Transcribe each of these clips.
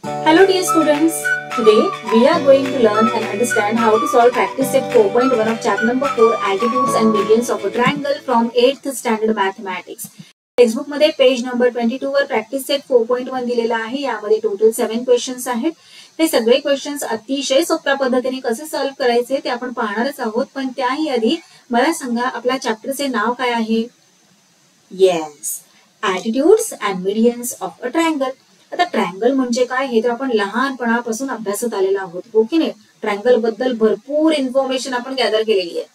Hello dear students, today we are going to learn and understand how to solve practice set 4.1 of chapter number 4 altitudes and medians of a triangle from 8th standard mathematics. Textbook मध्ये page number 22 वर practice set 4.1 दिलेला आहे. यामध्ये total 7 questions आहेत. ते सगळे questions अतिशय सोप्या पद्धतीने कसे सॉल्व्ह करायचे ते आपण पाहणारच आहोत. पण त्याही आधी मला सांगा आपल्या चॅप्टरचे नाव काय आहे? Yes, altitudes and medians of a triangle. आता ट्रायंगल म्हणजे काय हे तर आपण लहानपणापासून अभ्यासत आलेलो आहोत, हो की नाही? ट्रायंगल बद्दल भरपूर इन्फॉर्मेशन आपण गॅदर केलेली आहे.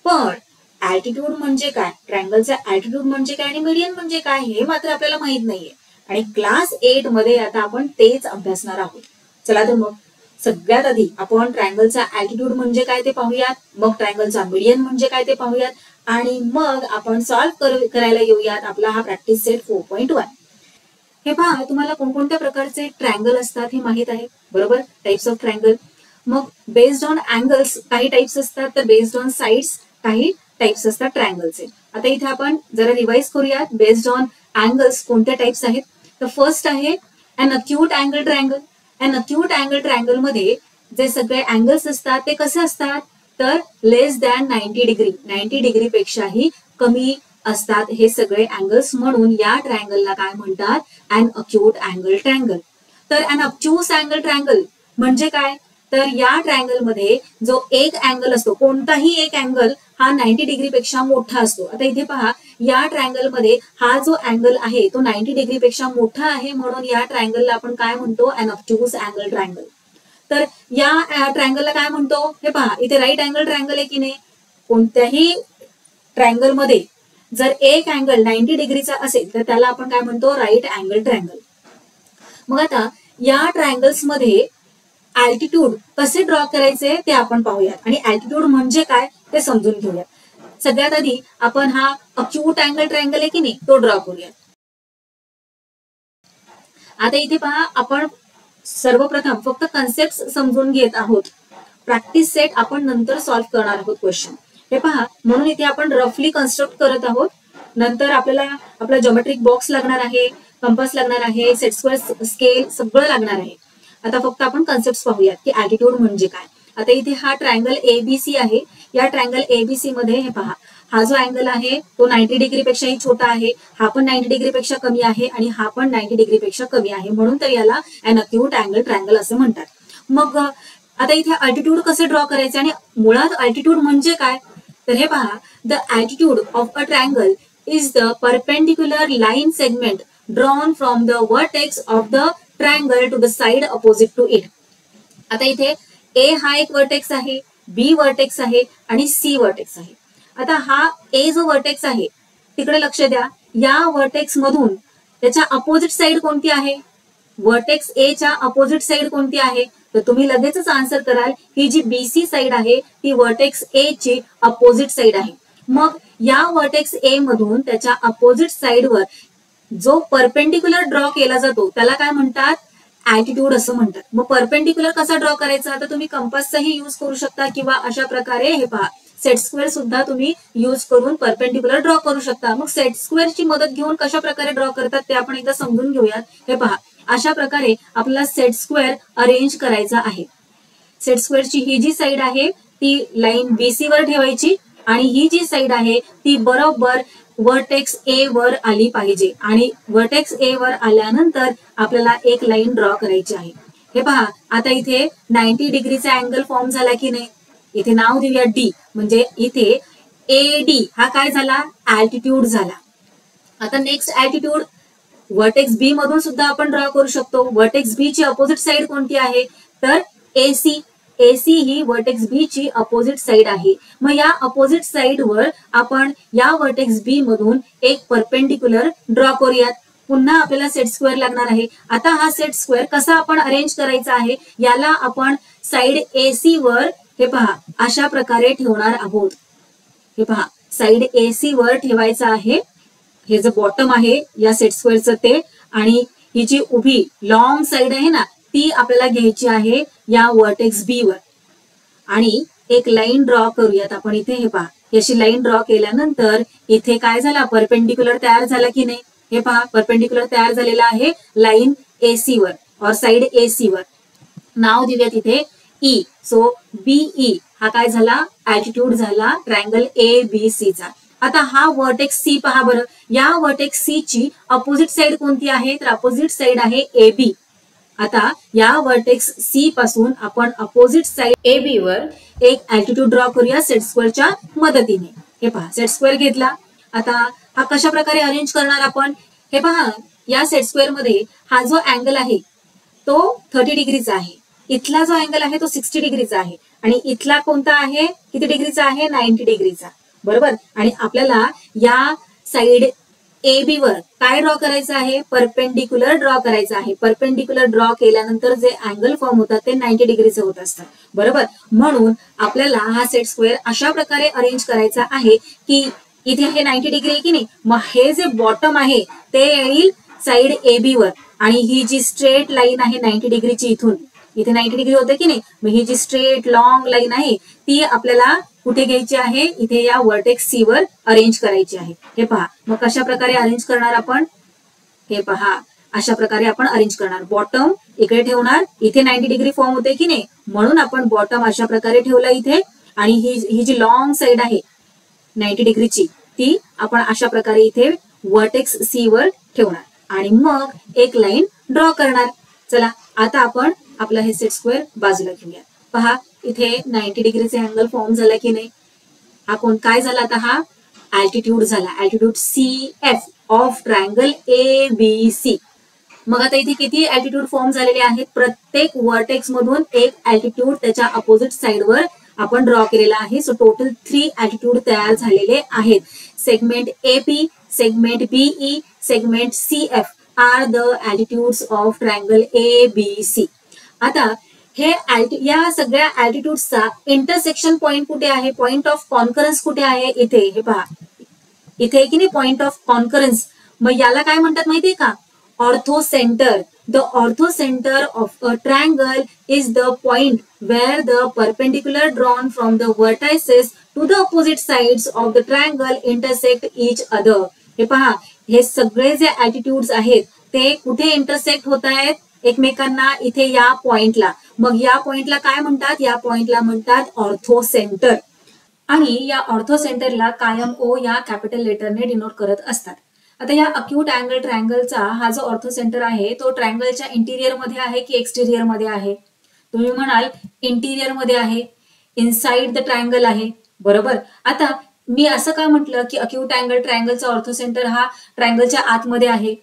पण अल्टिट्यूड म्हणजे काय, ट्रायंगलचा अल्टिट्यूड म्हणजे काय आणि मीडियन म्हणजे काय हे मात्र आपल्याला माहित नाहीये. आणि क्लास 8 मध्ये आता आपण तेच अभ्यासणार आहोत. चला तर मग सगळ्यात आधी आपण ट्रायंगलचा अल्टिट्यूड म्हणजे काय ते पाहूयात, मग ट्रायंगलचा मीडियन म्हणजे काय ते पाहूयात आणि मग आपण सॉल्व्ह करायला येऊयात आपला हा प्रॅक्टिस सेट 4.1. हे पहा, तुम्हाला कोणकोणत्या प्रकारचे ट्रायंगल असतात हे माहित आहे, बरोबर? Types of triangle. मग बेस्ड ऑन अँगल्स काही टाइप्स असतात, तर बेस्ड ऑन साइड्स काही टाइप्स असतात ट्रायंगलचे. आता इथे आपण जरा रिवाइज करूयात. बेस्ड ऑन अँगल्स कोणत्या टाइप्स आहेत? तर फर्स्ट आहे अन अक्यूट अँगल ट्रायंगल. अन अक्यूट अँगल ट्रायंगल मध्ये जे सगळे अँगल्स असतात ते कसे असतात, तर लेस दॅन 90 डिग्री, 90 डिग्री पेक्षाही कमी असतात हे सगळे अँगल्स. म्हणून या ट्रायंगलला काय म्हणतात? अन अक्यूट अँगल ट्रायंगल. तर अन ऑब्ट्यूज अँगल ट्रायंगल म्हणजे काय, तर या ट्रायंगल मध्ये जो एक अँगल असतो, कोणताही एक अँगल हा 90 डिग्री पेक्षा मोठा असतो. आता इथे पहा, या ट्रायंगल मध्ये हा जो अँगल आहे तो 90 डिग्री पेक्षा मोठा आहे, म्हणून या ट्रायंगलला आपण काय म्हणतो? अन ऑब्ट्यूज अँगल ट्रायंगल. तर या ट्रायंगलला काय म्हणतो? हे पहा, इथे राईट अँगल ट्रायंगल आहे की नाही? कोणत्याही ट्रायंगल मध्ये जर एक अँगल 90 डिग्रीचा असेल तर त्याला आपण काय म्हणतो? Right angle triangle. मग आता या ट्रायंगल्स मध्ये अल्टिट्यूड कसे ड्रॉ करायचे ते आपण पाहूयात आणि अल्टिट्यूड म्हणजे काय ते समजून घेऊयात. सगळ्यात आधी आपण हा अक्यूट अँगल ट्रायंगल आहे की नाही तो ड्रॉ करूयात. आता इथे पहा, आपण सर्वप्रथम फक्त कन्सेप्ट समजून घेत आहोत. प्रॅक्टिस सेट आपण नंतर सॉल्व्ह करणार आहोत क्वेश्चन. हे पहा, म्हणून इथे आपण रफली कन्स्ट्रक्ट करत आहोत. नंतर आपल्याला आपला ज्योमेट्रिक बॉक्स लागणार आहे, कंपास लागणार आहे, सेट स्क्वेअर स्केल सगळं लागणार आहे. आता फक्त आपण कन्सेप्ट पाहूयात की अल्टिट्यूड म्हणजे काय. आता इथे हा ट्रायंगल एबीसी आहे. या ट्रायंगल एबीसी मध्ये हे पहा, हा जो अँगल आहे तो 90 डिग्री पेक्षाही छोटा आहे, हा पण 90 डिग्री पेक्षा कमी आहे आणि हा पण 90 डिग्री पेक्षा कमी आहे, म्हणून तर याला अन अक्यूट अँगल ट्रायंगल असं म्हणतात. मग आता इथे अल्टिट्यूड कसे ड्रॉ करायचे आणि मुळात अल्टिट्यूड म्हणजे काय, तर हे पहा, the altitude of a triangle is the perpendicular line segment drawn from the vertex of the triangle to the side opposite to it. आता इथे ए हा एक वर्टेक्स आहे, बी वर्टेक्स आहे आणि सी वर्टेक्स आहे. आता हा ए जो वर्टेक्स आहे तिकडे लक्ष द्या. या वर्टेक्स मधून त्याच्या अपोजिट साइड कोणती आहे? वर्टेक्स ए च्या अपोजिट साइड कोणती आहे? तर तुम्ही लगेचच आन्सर कराल, ही जी बीसी साइड आहे ती वर्टेक्स ए ची अपोजिट साइड आहे. मग या वर्टेक्स ए मधून त्याच्या अपोजिट साइडवर जो परपेंडिक्युलर ड्रॉ केला जातो त्याला काय म्हणतात? अल्टिट्यूड असं म्हणतात. मग परपेंडिक्युलर कसा ड्रॉ करायचा? तर तुम्ही कंपासचाही यूज करू शकता किंवा अशा प्रकारे हे पहा, सेट स्क्वेअर सुद्धा तुम्ही यूज करून परपेंडिक्युलर ड्रॉ करू शकता. मग सेट स्क्वेअरची मदत घेऊन कशा प्रकारे ड्रॉ करतात ते आपण एकदा समजून घेऊयात. हे पहा, अशा प्रकारे आपल्याला सेट स्क्वेअर अरेंज करायचा आहे. सेट स्क्वेअरची ही जी साइड आहे ती लाईन बीसी वर ठेवायची आणि ही जी साइड आहे ती बरोबर वर्टेक्स ए वर आली पाहिजे आणि वर्टेक्स ए वर आल्यानंतर आपल्याला एक लाईन ड्रॉ करायची आहे. हे पहा, आता इथे 90 डिग्रीचा अँगल फॉर्म झाला की नाही? इथे नाव देऊया डी, म्हणजे इथे ए डी हा काय झाला? अल्टिट्यूड झाला. आता नेक्स्ट अल्टिट्यूड वर्टेक्स बी मधून सुद्धा आपण ड्रॉ करू शकतो. वर्टेक्स बी ची अपोजिट साइड कोणती आहे? तर एसी. एसी ही वर्टेक्स बी ची अपोजिट साइड आहे. मग या अपोजिट साइड वर आपण या वर्टेक्स बी मधून एक परपेंडिक्युलर ड्रॉ करूयात. पुन्हा आपल्याला सेट स्क्वेअर लागणार आहे. आता हा सेट स्क्वेअर कसा आपण अरेंज करायचा आहे? याला आपण साइड एसी वर हे पहा अशा प्रकारे ठेवणार आहोत. हे पहा, साइड एसी वर ठेवायचा आहे. हे जे बॉटम आहे या सेट स्क्वेअरचं ते, आणि ही जी उभी लॉंग साइड आहे ना ती आपल्याला घ्यायची आहे या वर्टेक्स बी वर आणि एक लाईन ड्रॉ करूयात आपण इथे. हे पहा, अशी लाईन ड्रॉ केल्यानंतर इथे काय झाला? परपेंडिक्युलर तयार झाला की नाही? हे पहा, परपेंडिक्युलर तयार झालेला आहे लाईन एसी वर. और साइड AC वर नाव देऊयात इथे E. सो BE हा काय झाला, अल्टिट्यूड झाला ट्रायंगल ABC चा. आता हा वर्टेक्स C पहा बरं, या वर्टेक्स C ची अपोजिट साइड कोणती आहे, तर अपोजिट साइड आहे AB. आता या वर्टेक्स C पासून आपण अपोजिट साइड AB वर एक अल्टिट्यूड ड्रॉ करूया सेट स्क्वेअरच्या मदतीने. हे पहा सेट स्क्वेअर घेतला. आता हा कशा प्रकारे अरेंज करणार आपण, हे पहा या सेट स्क्वेअर मध्ये हा जो अँगल आहे तो 30 डिग्रीचा आहे, इथला जो अँगल आहे तो 60 डिग्रीचा आहे आणि इथला कोणता आहे, किती डिग्रीचा आहे, 90 डिग्रीचा. बरोबर. आणि आपल्याला या साइड AB वर काय ड्रॉ करायचं आहे, परपेंडिक्युलर ड्रॉ करायचं आहे. परपेंडिक्युलर ड्रॉ केल्यानंतर जे अँगल फॉर्म होतात ते 90 डिग्रीचे होत असतात. बरोबर. म्हणून आपल्याला हा सेट स्क्वेअर अशा प्रकारे अरेंज करायचा आहे की इथे हे 90 डिग्री आहे की नाही, मग हे जे बॉटम आहे ते येईल साइड AB वर आणि ही जी स्ट्रेट लाईन आहे 90 डिग्रीची इथून इथे 90 डिग्री होते की नाही, मग ही जी स्ट्रेट लॉंग लाईन आहे ती आपल्याला कुठे घ्यायची आहे, इथे या वर्टेक्स C वर अरेंज करायची आहे. हे पहा मग कशा प्रकारे अरेंज करणार आपण, हे पहा अशा प्रकारे आपण अरेंज करणार. बॉटम इकडे ठेवणार, इथे 90 डिग्री फॉर्म होते की नाही, म्हणून आपण बॉटम अशा प्रकारे ठेवला इथे आणि ही जी लॉंग साइड आहे 90 डिग्रीची ती आपण अशा प्रकारे इथे वर्टेक्स C वर ठेवणार आणि मग एक लाईन ड्रॉ करणार. चला आता आपण आपला हे सेट स्क्वेअर बाजूला घेऊया. पहा इथे 90 डिग्रीचे अँगल फॉर्म झाला की नाही, हा कोण काय झाला, आता हा अल्टिट्यूड झाला, altitude CF of triangle ABC. मग आता इथे किती अल्टिट्यूड फॉर्म झालेले आहेत, प्रत्येक वर्टेक्स मधून एक अल्टिट्यूड त्याच्या अपोजिट साइडवर आपण ड्रॉ केलेला आहे. सो टोटल 3 अल्टिट्यूड तयार झालेले आहेत. Segment AP, segment BE, segment CF are the altitudes of triangle ABC. आता हे या सगळ्या अल्टिट्यूड्सचा इंटरसेक्शन पॉइंट कुठे आहे, पॉइंट ऑफ कॉन्करन्स कुठे आहे, इथे हे पहा इथे की नाही पॉइंट ऑफ कॉन्करन्स. मग याला काय म्हणतात माहितीये का, orthocentre. The orthocentre of a triangle is the point where the perpendicular drawn from the vertices to the opposite sides of the triangle intersect each other. हे पहा हे सगळे जे अल्टिट्यूड्स आहेत ते कुठे इंटरसेक्ट होत आहेत एकमेकांना, इथे या पॉइंटला. मग या पॉइंटला काय म्हणतात, या पॉइंटला म्हणतात ऑर्थोसेंटर. आणि या ऑर्थोसेंटरला कायम O या कॅपिटल लेटरने डिनोट करत असतात. आता या अक्यूट अँगल ट्रायंगलचा हा जो ऑर्थोसेंटर आहे तो ट्रायंगलच्या इंटिरियर मध्ये आहे की एक्सटिरियर मध्ये आहे, तुम्ही म्हणाल इंटिरियर मध्ये आहे, इनसाइड द ट्रायंगल आहे. बरोबर. आता मी असं का म्हटलं की अक्यूट अँगल ट्रायंगलचा ऑर्थोसेंटर हा ट्रायंगलच्या आतमध्ये आहे,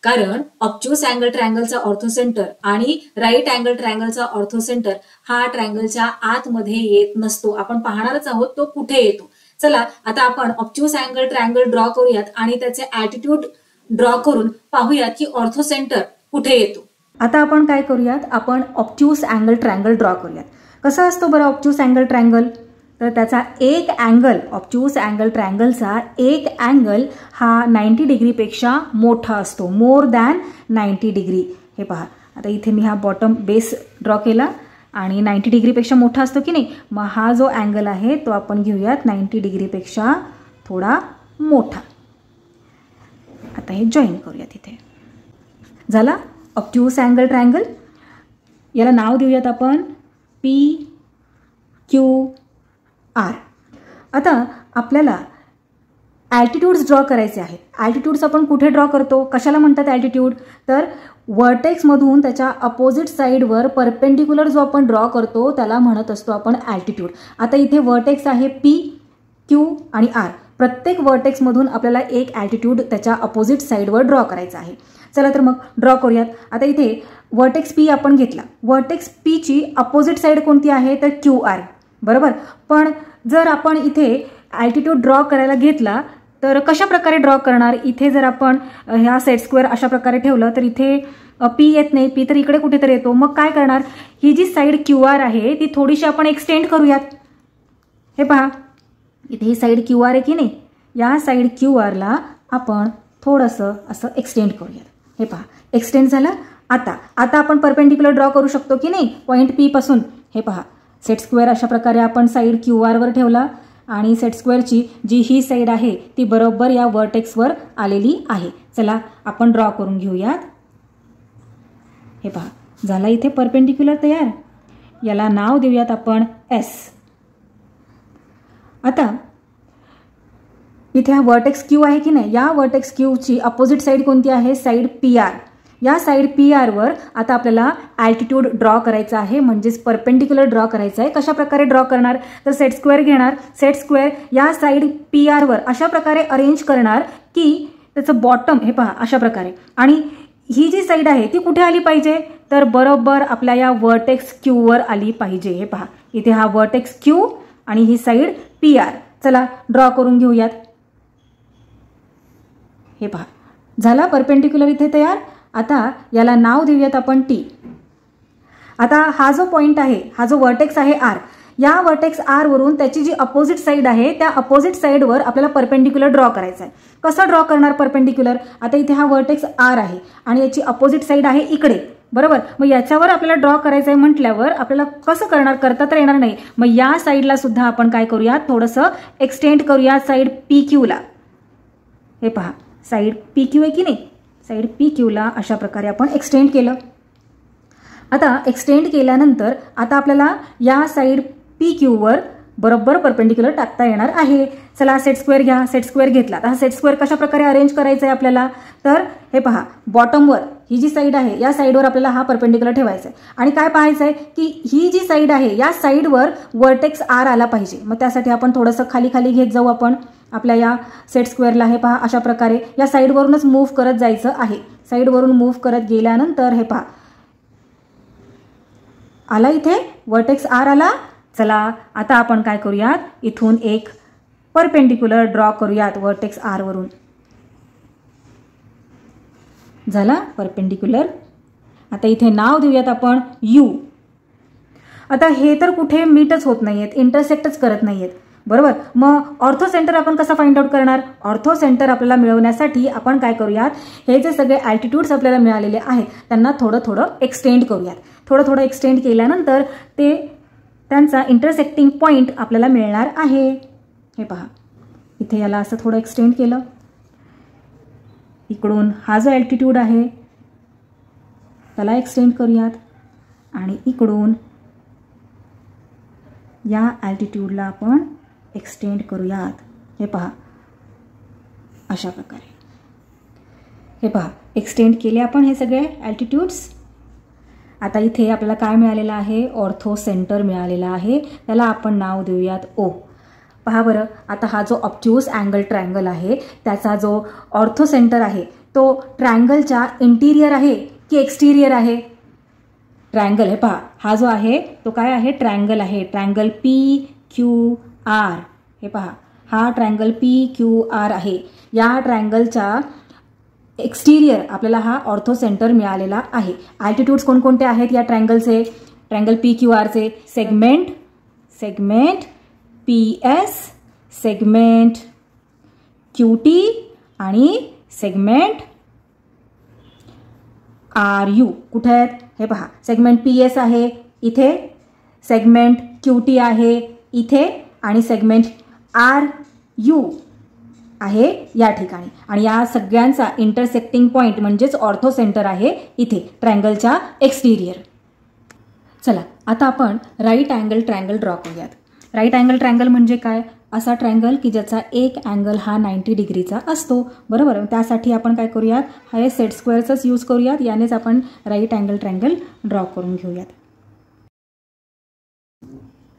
कारण ऑब्ट्यूस अँगल ट्रायंगलचा ऑर्थोसेंटर आणि राईट अँगल ट्रायंगलचा ऑर्थोसेंटर हा ट्रायंगलच्या आतमध्ये येत नसतो. आपण पाहणारच आहोत तो कुठे येतो. चला आता आपण ऑब्ट्यूस अँगल ट्रायंगल ड्रॉ करूयात आणि त्याचे अल्टिट्यूड ड्रॉ करून पाहूयात की ऑर्थोसेंटर कुठे येतो. आता आपण काय करूयात, आपण ऑब्ट्यूस अँगल ट्रायंगल ड्रॉ करूयात. कसा असतो बरं ऑब्ट्यूस अँगल ट्रायंगल, तर त्याचा एक अँगल, ऑब्ट्यूस अँगल ट्रायंगलचा एक अँगल हा 90 डिग्रीपेक्षा मोठा असतो, मोर दॅन 90 डिग्री. हे पहा आता इथे मी हा बॉटम बेस ड्रॉ केला आणि 90 डिग्रीपेक्षा मोठा असतो की नाही, मग हा जो अँगल आहे तो आपण घेऊयात 90 डिग्रीपेक्षा थोडा मोठा. आता हे जॉईन करूयात. इथे झाला ऑब्ट्यूस अँगल ट्रायंगल. याला नाव देऊयात आपण PQR. आता आपल्याला अल्टिट्यूड्स ड्रॉ करायचे आहेत. अल्टिट्यूड्स आपण कुठे ड्रॉ करतो, कशाला म्हणतात अल्टिट्यूड, तर वर्टेक्स मधून त्याच्या अपोजिट साइडवर परपेंडिक्युलर जो आपण ड्रॉ करतो त्याला म्हणत असतो आपण अल्टिट्यूड. आता इथे वर्टेक्स आहे P, Q आणि R. प्रत्येक वर्टेक्स मधून आपल्याला एक अल्टिट्यूड त्याच्या अपोजिट साइडवर ड्रॉ करायचा आहे. चला तर मग ड्रॉ करूयात. आता इथे वर्टेक्स P आपण घेतला. वर्टेक्स P ची अपोजिट साइड कोणती आहे, तर QR. बरोबर. पण जर आपण इथे अल्टिट्यूड ड्रॉ करायला घेतला तर कशा प्रकारे ड्रॉ करणार, इथे जर आपण ह्या सेट स्क्वेअर अशा प्रकारे ठेवलं तर इथे P येत नाही, P तर इकडे कुठेतरी येतो. मग काय करणार, ही जी साइड QR आहे ती थोडीशी आपण एक्सटेंड करूयात. हे पहा इथे ही साइड QR आहे की नाही, या साइड QR आपण थोडंसं असं एक्सटेंड करूयात. हे पहा एक्सटेंड झालं. आता आपण परपेंडिक्युलर ड्रॉ करू शकतो की नाही पॉइंट P पासून. हे पहा सेट स्क्वेअर अशा प्रकारे आपण साइड QR वर ठेवला आणि सेट स्क्वेअरची जी ही साइड आहे ती बरोबर या वर्टेक्सवर आलेली आहे. चला आपण ड्रॉ करून घेऊयात. हे पहा झाला इथे परपेंडिक्युलर तयार. याला नाव देऊयात आपण एस. आता इथे हा वर्टेक्स क्यू आहे की नाही, या वर्टेक्स क्यूची अपोजिट साईड कोणती आहे, साईड पी आर. या साईड पी आरवर आता आपल्याला अल्टिट्यूड ड्रॉ करायचा आहे, म्हणजेच परपेंडिक्युलर ड्रॉ करायचा आहे. कशा प्रकारे ड्रॉ करणार, तर सेट स्क्वेअर घेणार. सेट स्क्वेअर या साईड पी आरवर अशा प्रकारे अरेंज करणार की त्याचं बॉटम हे पहा अशा प्रकारे, आणि ही जी साईड आहे ती कुठे आली पाहिजे, तर बरोबर आपल्या या वर्टेक्स क्यूवर आली पाहिजे. हे पहा इथे हा वर्टेक्स क्यू आणि ही साईड पी आर. चला ड्रॉ करून घेऊयात. हे पहा झाला परपेंडिक्युलर इथे तयार. आता याला नाव देऊयात आपण टी. आता हा जो पॉइंट आहे, हा जो वर्टेक्स आहे आर, या वर्टेक्स आर वरून त्याची जी अपोजिट साईड आहे त्या अपोजिट साईडवर आपल्याला परपेंडिक्युलर ड्रॉ करायचा आहे. कसं ड्रॉ करणार परपेंडिक्युलर, आता इथे हा वर्टेक्स आर आहे आणि याची अपोजिट साईड आहे इकडे, बरोबर. मग याच्यावर आपल्याला ड्रॉ करायचं आहे म्हटल्यावर आपल्याला कसं करणार, करता तर येणार नाही. मग या साईडला सुद्धा आपण काय करूयात, थोडंसं एक्सटेंड करूया साईड पी क्यूला. हे पहा साईड पी क्यू आहे की नाही, साईड पी क्यूला अशा प्रकारे आपण एक्सटेंड केलं. आता एक्सटेंड केल्यानंतर आता आपल्याला या साईड पी क्यूवर बरोबर परपेंडिक्युलर टाकता येणार आहे. चला सेट स्क्वेअर घ्या. सेट स्क्वेअर घेतला. आता हा सेट स्क्वेअर कशा प्रकारे अरेंज करायचा आहे आपल्याला, तर हे पहा बॉटमवर ही जी साईड आहे या साईडवर आपल्याला हा परपेंडिक्युलर ठेवायचा आहे. आणि काय पाहायचं आहे की ही जी साईड आहे या साईडवर वर्टेक्स आर आला पाहिजे. मग त्यासाठी आपण थोडंसं खाली खाली घेत जाऊ आपण आपल्या या सेट स्क्वेअरला. हे पहा अशा प्रकारे या साईडवरूनच मूव्ह करत जायचं आहे. साईडवरून मूव्ह करत गेल्यानंतर हे पहा आला इथे वर्टेक्स आर आला. चला आता आपण काय करूयात, इथून एक परपेंडिक्युलर ड्रॉ करूयात वर्टेक्स आर वरून. झाला परपेंडिक्युलर. आता इथे नाव देऊयात आपण यू. आता हे तर कुठे मीटच होत नाहीयेत, इंटरसेक्टच करत नाहीयेत, बरोबर. मग ऑर्थो सेंटर आपण कसा फाइंड आउट करणार, ऑर्थो सेंटर आपल्याला मिळवण्यासाठी आपण काय करूयात, हे जे सगळे अल्टिट्यूड्स आपल्याला मिळालेले आहेत त्यांना थोडं थोडं एक्सटेंड करूयात. थोडं थोडं एक्सटेंड केल्यानंतर ते त्यांचा इंटरसेक्टिंग पॉइंट आपल्याला मिळणार आहे. हे पहा इथे याला असं थोडं एक्सटेंड केलं. इकडून हा जो अल्टिट्यूड आहे त्याला एक्सटेंड करूयात आणि इकडून या अल्टिट्यूडला आपण एक्सटेंड करूयात. हे पहा अशा प्रकारे. हे पहा एक्सटेंड केले आपण हे सगळे अल्टिट्यूड्स. आता इथे आपल्याला काय मिळालेलं आहे, ऑर्थो सेंटर मिळालेला आहे. त्याला आपण नाव देऊयात ओ. पहा बरं आता हा जो ऑब्ट्यूज अँगल ट्रायंगल आहे त्याचा जो ऑर्थो सेंटर आहे तो ट्रायंगलच्या इंटिरियर आहे की एक्सटिरियर आहे, ट्रायंगल. हे पहा हा जो आहे तो काय आहे, ट्रायंगल आहे. Triangle P Q R. हे पहा हा ट्रायंगल पी क्यू आर आहे. या ट्रायंगलच्या एक्सटिरियर आपल्याला हा ऑर्थो सेंटर मिळालेला आहे. अल्टिट्यूड्स कोणकोणते आहेत या ट्रायंगलचे, ट्रायंगल पी क्यू आरचे, segment, segment P S, segment Q T आणि सेगमेंट आर यू. कुठे आहेत, हे पहा सेगमेंट पी एस आहे इथे, सेगमेंट क्यू टी आहे इथे आणि सेगमेंट आर यू आहे या ठिकाणी. आणि या सगळ्यांचा इंटरसेक्टिंग पॉइंट म्हणजेच ऑर्थो सेंटर आहे इथे ट्रायंगलच्या एक्सटिरियर. चला आता आपण राईट अँगल ट्रायंगल ड्रॉ करूयात. राईट अँगल ट्रायंगल म्हणजे काय, असा ट्रायंगल की ज्याचा एक अँगल हा 90 डिग्रीचा असतो, बरोबर. त्यासाठी आपण काय करूयात, हा सेट स्क्वेअरचाच यूज करूयात. यानेच आपण राईट अँगल ट्रायंगल ड्रॉ करून घेऊयात.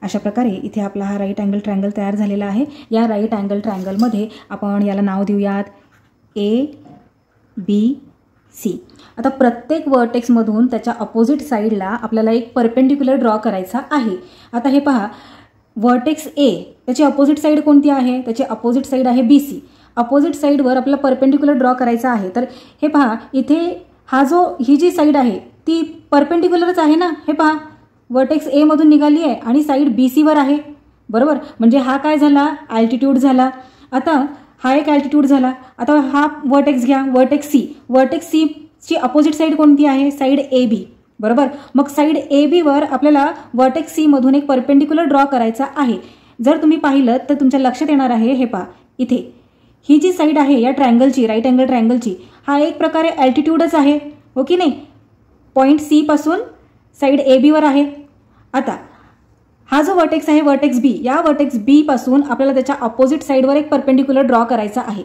अशा प्रकारे इथे आपला हा राईट अँगल ट्रायंगल तयार झालेला आहे. या राईट अँगल ट्रायंगलमध्ये आपण याला नाव देऊयात ए बी सी. आता प्रत्येक वर्टेक्समधून त्याच्या अपोजिट साईडला आपल्याला एक परपेंडिक्युलर ड्रॉ करायचा आहे. आता हे पहा वर्टेक्स ए त्याची अपोजिट साईड कोणती आहे, त्याची अपोजिट साईड आहे बी सी. अपोजिट साईडवर आपल्याला परपेंडिक्युलर ड्रॉ करायचा आहे. तर हे पहा इथे ही जी साईड आहे ती परपेंडिक्युलरच आहे ना. हे पहा वर्टेक्स ए मधून निघाली आहे आणि साईड बी सीवर आहे, बरोबर. म्हणजे हा काय झाला, अल्टिट्यूड झाला. आता हा एक अल्टिट्यूड झाला. आता हा वर्टेक्स घ्या, वर्टेक्स सी. वर्टेक्स सी ची अपोजिट साईड कोणती आहे, साईड ए बी, बरोबर. मग साईड ए बी वर आपल्याला वर्टेक्स सी मधून एक परपेंडिक्युलर ड्रॉ करायचा आहे. जर तुम्ही पाहिलं तर तुमच्या लक्षात येणार आहे, हे पहा इथे ही जी साईड आहे या ट्रायंगलची, राईट अँगल ट्रायंगलची, हा एक प्रकारे अल्टिट्यूडच आहे, हो की नाही. पॉईंट सी पासून साईड ए बी वर आहे. आता हा जो वर्टेक्स आहे वर्टेक्स बी, या वर्टेक्स बी पासून आपल्याला त्याच्या ऑपोजिट साईडवर एक परपेंडिक्युलर ड्रॉ करायचा आहे.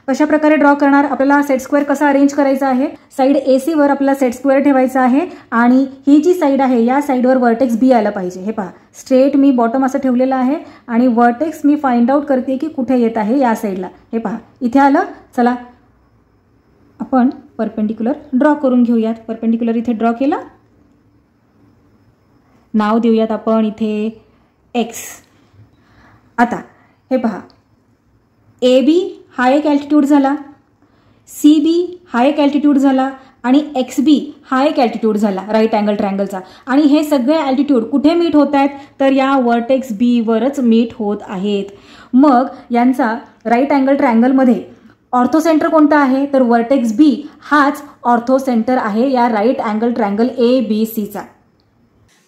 कशा प्रकारे ड्रॉ करणार, आपल्याला सेट स्क्वेअर कसा अरेंज करायचा आहे, साईड एसी वर आपल्याला सेट स्क्वेअर ठेवायचा आहे आणि ही जी साईड आहे या साईडवर वर्टेक्स बी आलं पाहिजे. हे पहा, स्ट्रेट मी बॉटम असं ठेवलेलं आहे आणि वर्टेक्स मी फाइंड आउट करते की कुठे येत आहे या साईडला. हे पहा इथे आलं. चला आपण परपेंडिक्युलर ड्रॉ करून घेऊयात. परपेंडिक्युलर इथे ड्रॉ केला. नाव देऊयात आपण इथे एक्स. आता हे पहा, ए बी हा एक ॲल्टिट्यूड झाला, सी बी हा एक ॲल्टिट्यूड झाला आणि एक्स बी हा एक ॲल्टिट्यूड झाला राईट अँगल ट्रायंगलचा. आणि हे सगळे ॲल्टिट्यूड कुठे मीट होत आहेत, तर या वर्टेक्स बी वरच मीट होत आहेत. मग यांचा राईट अँगल ट्रायंगलमध्ये ऑर्थो सेंटर कोणता आहे, तर वर्टेक्स बी हाच ऑर्थो सेंटर आहे या right angle triangle A B सीचा.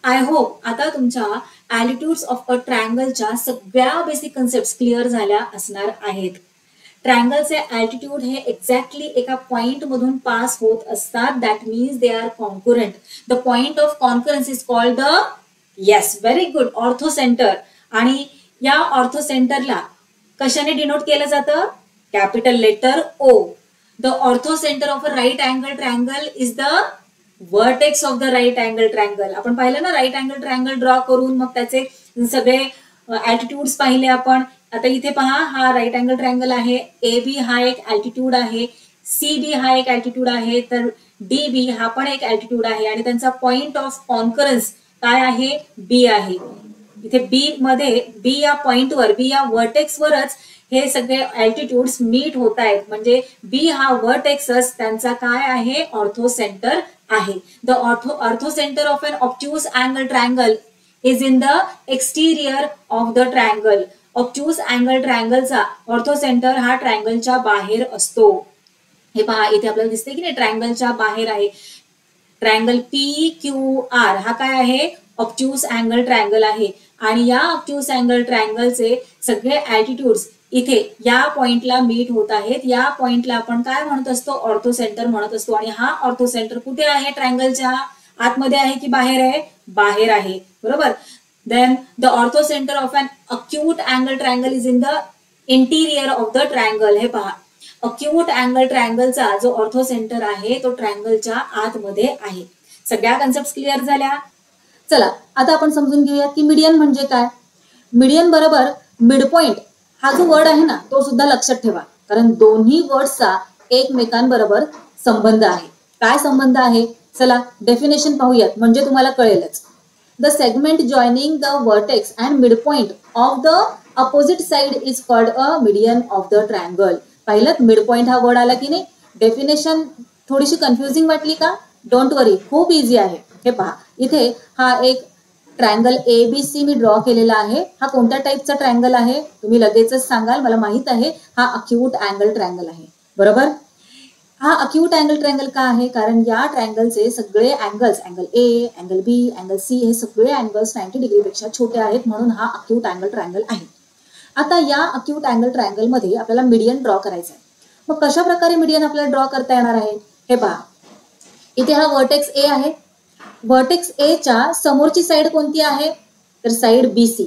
आय होप आता तुमच्या ॲल्टिट्यूड्स ऑफ अ ट्रायंगलच्या सगळ्या बेसिक कन्सेप्ट क्लिअर झाल्या असणार आहेत. ट्रायंगलचे ॲल्टिट्यूड हे एक्झॅक्टली एका पॉइंट मधून पास होत असतात. That means they are concurrent. The point of concurrence is called the, yes very good, orthocentre. आणि या ऑर्थो सेंटरला कशाने डिनोट केलं जातं, capital letter O. The orthocentre of a right angle triangle is the vertex of the right angle triangle. आपण पाहिलं ना, राईट अँगल ट्रायंगल ड्रॉ करून मग त्याचे सगळे ॲल्टिट्यूड्स पाहिले आपण. आता इथे पहा, हा राईट अँगल ट्रायंगल आहे, ए बी हा एक ॲल्टिट्यूड आहे, सी बी हा एक ॲल्टिट्यूड आहे, तर डी बी हा पण एक ॲल्टिट्यूड आहे आणि त्यांचा पॉइंट ऑफ कॉन्करन्स काय आहे, बी आहे. इथे बी मध्ये, बी या पॉइंटवर, बी या वर्टेक्सवरच हे सगळे ॲल्टिट्यूड्स मीट होत आहेत. म्हणजे बी हा वर्टेक्सच त्यांचा काय आहे, ऑर्थो सेंटर आहे. The orthocentre of an obtuse angle triangle is in the exterior of the triangle. Obtuse angle ट्रायंगलचा ऑर्थो सेंटर हा ट्रायंगलच्या बाहेर असतो. हे पहा, इथे आपल्याला दिसते की नाही, ट्रायंगलच्या बाहेर आहे. ट्रायंगल पी क्यू आर हा काय आहे, ऑब्ट्यूज अँगल ट्रायंगल आहे. आणि या ऑब्ट्यूज अँगल ट्रायंगलचे सगळे ॲल्टिट्यूड्स इथे या पॉइंटला मीट होत आहेत. या पॉइंटला आपण काय म्हणत असतो, ऑर्थो सेंटर म्हणत असतो. आणि हा ऑर्थो सेंटर कुठे आहे, ट्रायंगलच्या आतमध्ये आहे की बाहेर आहे, बाहेर आहे, बरोबर. Then the ortho center of an acute angle triangle is in the interior of the triangle. हे पहा, acute angle triangle चा जो ऑर्थो सेंटर आहे तो ट्रायंगलच्या आतमध्ये आहे. सगळ्या कन्सेप्ट क्लिअर झाल्या. चला आता आपण समजून घेऊया की मीडियन म्हणजे काय. मीडियन बरोबर मिड पॉइंट हा जो वर्ड आहे ना तो सुद्धा लक्षात ठेवा, कारण दोन्ही वर्ड्सचा एकमेकांबरोबर संबंध आहे. काय संबंध आहे, चला डेफिनेशन पाहूयात म्हणजे तुम्हाला कळेलच. The segment joining the vertex and midpoint of the opposite side is called a median of the triangle. पाहिलं, midpoint हा वर्ड आला की नाही. डेफिनेशन थोडीशी कन्फ्युजिंग वाटली का, डोंट वरी, खूप इझी आहे. हे पहा, इथे हा एक ट्रायंगल ए बी सी मी ड्रॉ केलेला आहे. हा कोणत्या टाईपचा ट्रायंगल आहे तुम्ही लगेचच सांगाल, मला माहित आहे. हा अक्यूट अँगल ट्रायंगल आहे, बरोबर. हा अक्यूट अँगल ट्रायंगल का आहे, कारण या ट्रायंगलचे सगळे angles, angle A, angle B, angle C, हे सगळे अँगल्स 90 डिग्रीपेक्षा छोटे आहेत, म्हणून हा अक्यूट अँगल ट्रायंगल आहे. आता या अक्यूट अँगल ट्रायंगल मध्ये आपल्याला मीडियन ड्रॉ करायचं आहे. मग कशा प्रकारे मीडियन आपल्याला ड्रॉ करता येणार आहे, हे पहा. इथे हा वर्टेक्स ए आहे. वर्टेक्स ए च्या समोरची साईड कोणती आहे, तर साईड बी सी,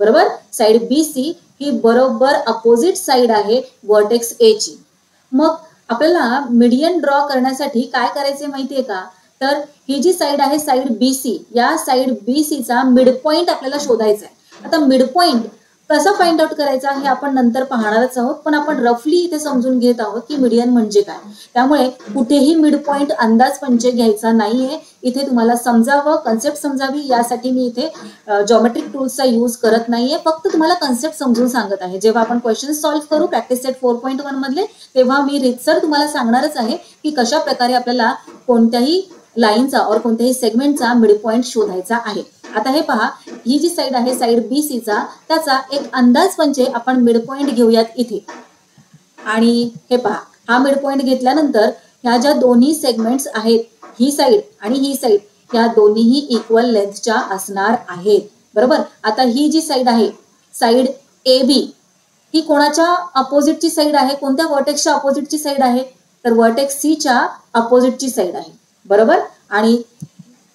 बरोबर. साईड बी सी ही बरोबर अपोजिट साईड आहे वर्टेक्स ए ची. मग आपल्याला मीडियन ड्रॉ करण्यासाठी काय करायचे माहितीये का, तर ही जी साईड आहे साईड बी सी, या साईड बी सी चा मिड पॉइंट आपल्याला शोधायचा आहे. आता मिड पॉइंट कसा फाइंड आउट करायचा हे आपण नंतर पाहणारच आहोत, पण आपण रफली इथे समजून घेत आहोत की मीडियन म्हणजे काय. त्यामुळे कुठेही मिड पॉइंट अंदाज पंचे घ्यायचा नाहीये. इथे तुम्हाला समजावं, कन्सेप्ट समजावी यासाठी मी इथे जॉमेट्रिक टूल्सचा यूज करत नाहीये, फक्त तुम्हाला कन्सेप्ट समजून सांगत आहे. जेव्हा आपण क्वेश्चन सॉल्व्ह करू प्रॅक्टिस सेट 4.1 मधले, तेव्हा मी रितसर तुम्हाला सांगणारच आहे की कशा प्रकारे आपल्याला कोणत्याही लाईनचा और कोणत्याही सेगमेंटचा मिड पॉइंट शोधायचा आहे. आता हे पहा, ही जी साईड आहे साईड बी सी चा, त्याचा एक अंदाज म्हणजे आपण मिड पॉइंट घेऊयात इथे. आणि हे पहा, हा मिड पॉइंट घेतल्यानंतर ह्या ज्या दोन्ही सेगमेंट्स आहेत, ही साईड आणि ही साईड, या दोन्हीही इक्वल लेंथच्या असणार आहेत, बरोबर. आता ही जी साईड आहे साईड ए बी, ही कोणाच्या अपोजिटची साईड आहे, कोणत्या वर्टेक्सच्या अपोजिटची साईड आहे, तर वर्टेक्स सी च्या अपोजिटची साईड आहे, बरोबर. आणि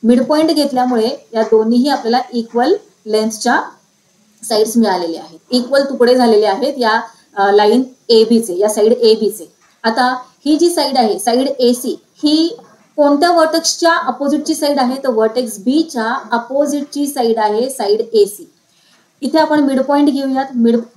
मिड पॉइंट घेतल्यामुळे या दोन्हीही आपल्याला इक्वल लेंथच्या साइड्स मिळालेले आहेत, इक्वल तुकडे झालेले आहेत या लाईन ए बीचे, या साइड ए बीचे. आता ही जी साइड आहे साइड AC ही कोणत्या वर्टेक्सच्या अपोजिटची साइड आहे, तर वर्टेक्स बी च्या अपोजिटची साइड आहे साइड AC. इथे आपण मिड पॉइंट घेऊयात.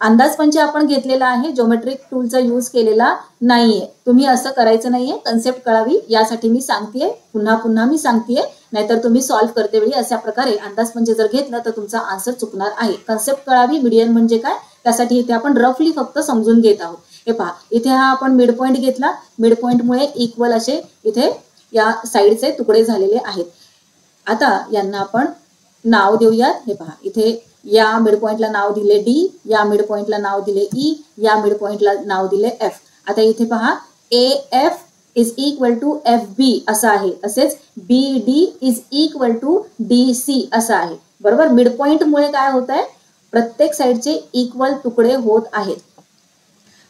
अंदाजपंच आपण घेतलेला आहे, ज्योमेट्रिक टूलचा यूज केलेला नाहीये. तुम्ही असं करायचं नाहीये, कन्सेप्ट कळावी यासाठी मी सांगतेय, पुन्हा पुन्हा मी सांगतेय, नाहीतर तुम्ही सॉल्व्ह करते वेळी अशा प्रकारे अंदाजपंच जर घेतलं तर तुमचा आन्सर चुकणार आहे. कन्सेप्ट कळावी, मीडियन म्हणजे काय त्यासाठी इथे आपण रफली फक्त समजून घेत आहोत. हे पहा, इथे हा आपण मिड पॉइंट घेतला, मिड पॉइंटमुळे इक्वल असे इथे या साइडचे तुकडे झालेले आहेत. आता यांना आपण नाव देऊयात. हे पहा, इथे या मिड पॉइंटला नाव दिले D, या मिड पॉइंटला नाव दिले E, या मिड पॉइंटला नाव दिले F. आता इथे पहा AF is equal to FB असं आहे, तसेच BD is equal to DC असं आहे. बरोबर, मिड पॉइंटमुळे काय होत आहे, प्रत्येक साइडचे इक्वल तुकडे होत आहेत.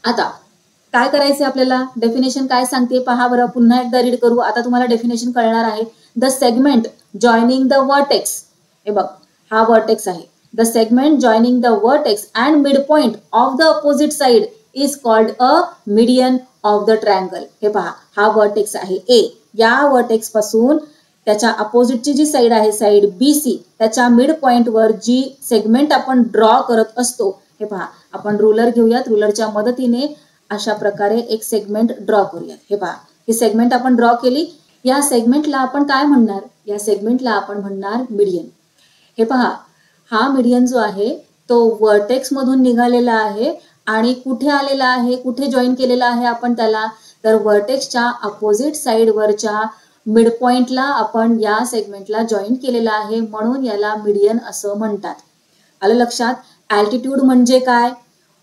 आता काय करायचे आपल्याला, डेफिनेशन काय सांगते पहा बरं, पुन्हा एकदा रीड करू. आता तुम्हाला डेफिनेशन कळणार आहे. The segment joining the vertex, हे बघ हा वर्टेक्स आहे. The segment joining the vertex and midpoint of the opposite side is called a median of the triangle. हे पहा, हा वर्टेक्स आहे A. या वर्टेक्स पासून त्याच्या अपोजिटची जी साइड आहे साइड BC, त्याच्या मिड पॉइंट वर जी सेगमेंट आपण ड्रॉ करत असतो, हे पहा आपण रुलर घेऊयात. रुलरच्या मदतीने अशा प्रकारे एक सेगमेंट ड्रॉ करूयात. हे पहा, ही सेगमेंट आपण ड्रॉ केली. या सेगमेंटला आपण काय म्हणणार, या सेगमेंटला आपण म्हणणार मीडियन. हे पहा, हा मीडियन जो आहे तो वर्टेक्स मधून निघालेला आहे आणि कुठे आलेला आहे, कुठे जॉईन केलेला आहे आपण त्याला, तर वर्टेक्सच्या अपोजिट साइड वरच्या मिड पॉइंटला आपण या सेगमेंटला जॉईन केलेला आहे, म्हणून याला मीडियन असं म्हणतात. आलं लक्षात. अल्टिट्यूड म्हणजे काय,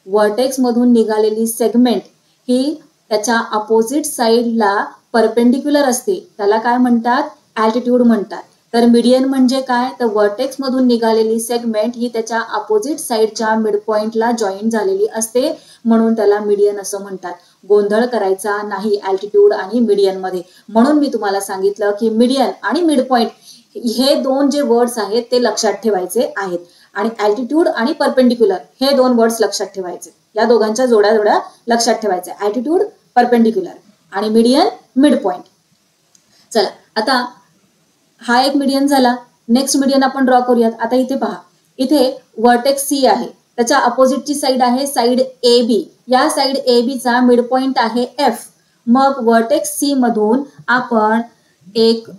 वर्टेक्स मधून निघालेली सेगमेंट ही त्याच्या अपोजिट साइडला परपेंडिक्युलर असते, त्याला काय म्हणतात, अल्टिट्यूड म्हणतात. तर मीडियन म्हणजे काय, तर वर्टेक्स मधून निघालेली सेगमेंट ही त्याच्या अपोजिट साइडच्या मिड पॉइंटला जॉईन झालेली असते, म्हणून त्याला मीडियन असं म्हणतात. गोंधळ करायचा नाही अल्टिट्यूड आणि मीडियन मध्ये. म्हणून मी तुम्हाला सांगितलं की मीडियन आणि मिड पॉइंट हे दोन जे वर्ड्स आहेत ते लक्षात ठेवायचे आहेत, आणि अल्टिट्यूड आणि परपेंडिक्युलर हे दोन वर्ड्स लक्षात ठेवायचे. या दोघांच्या जोड्या लक्षात ठेवायच्या, अल्टिट्यूड परपेंडिक्युलर आणि मीडियन मिड पॉइंट. चला, आता हा एक मीडियन झाला. नेक्स्ट मीडियन आपण ड्रॉ करूयात. आता इथे पहा, इथे वर्टेक्स C आहे, त्याच्या अपोजिटची साइड आहे साइड AB. या साइड AB चा मिड पॉइंट आहे F. मग वर्टेक्स C मधून आपण एक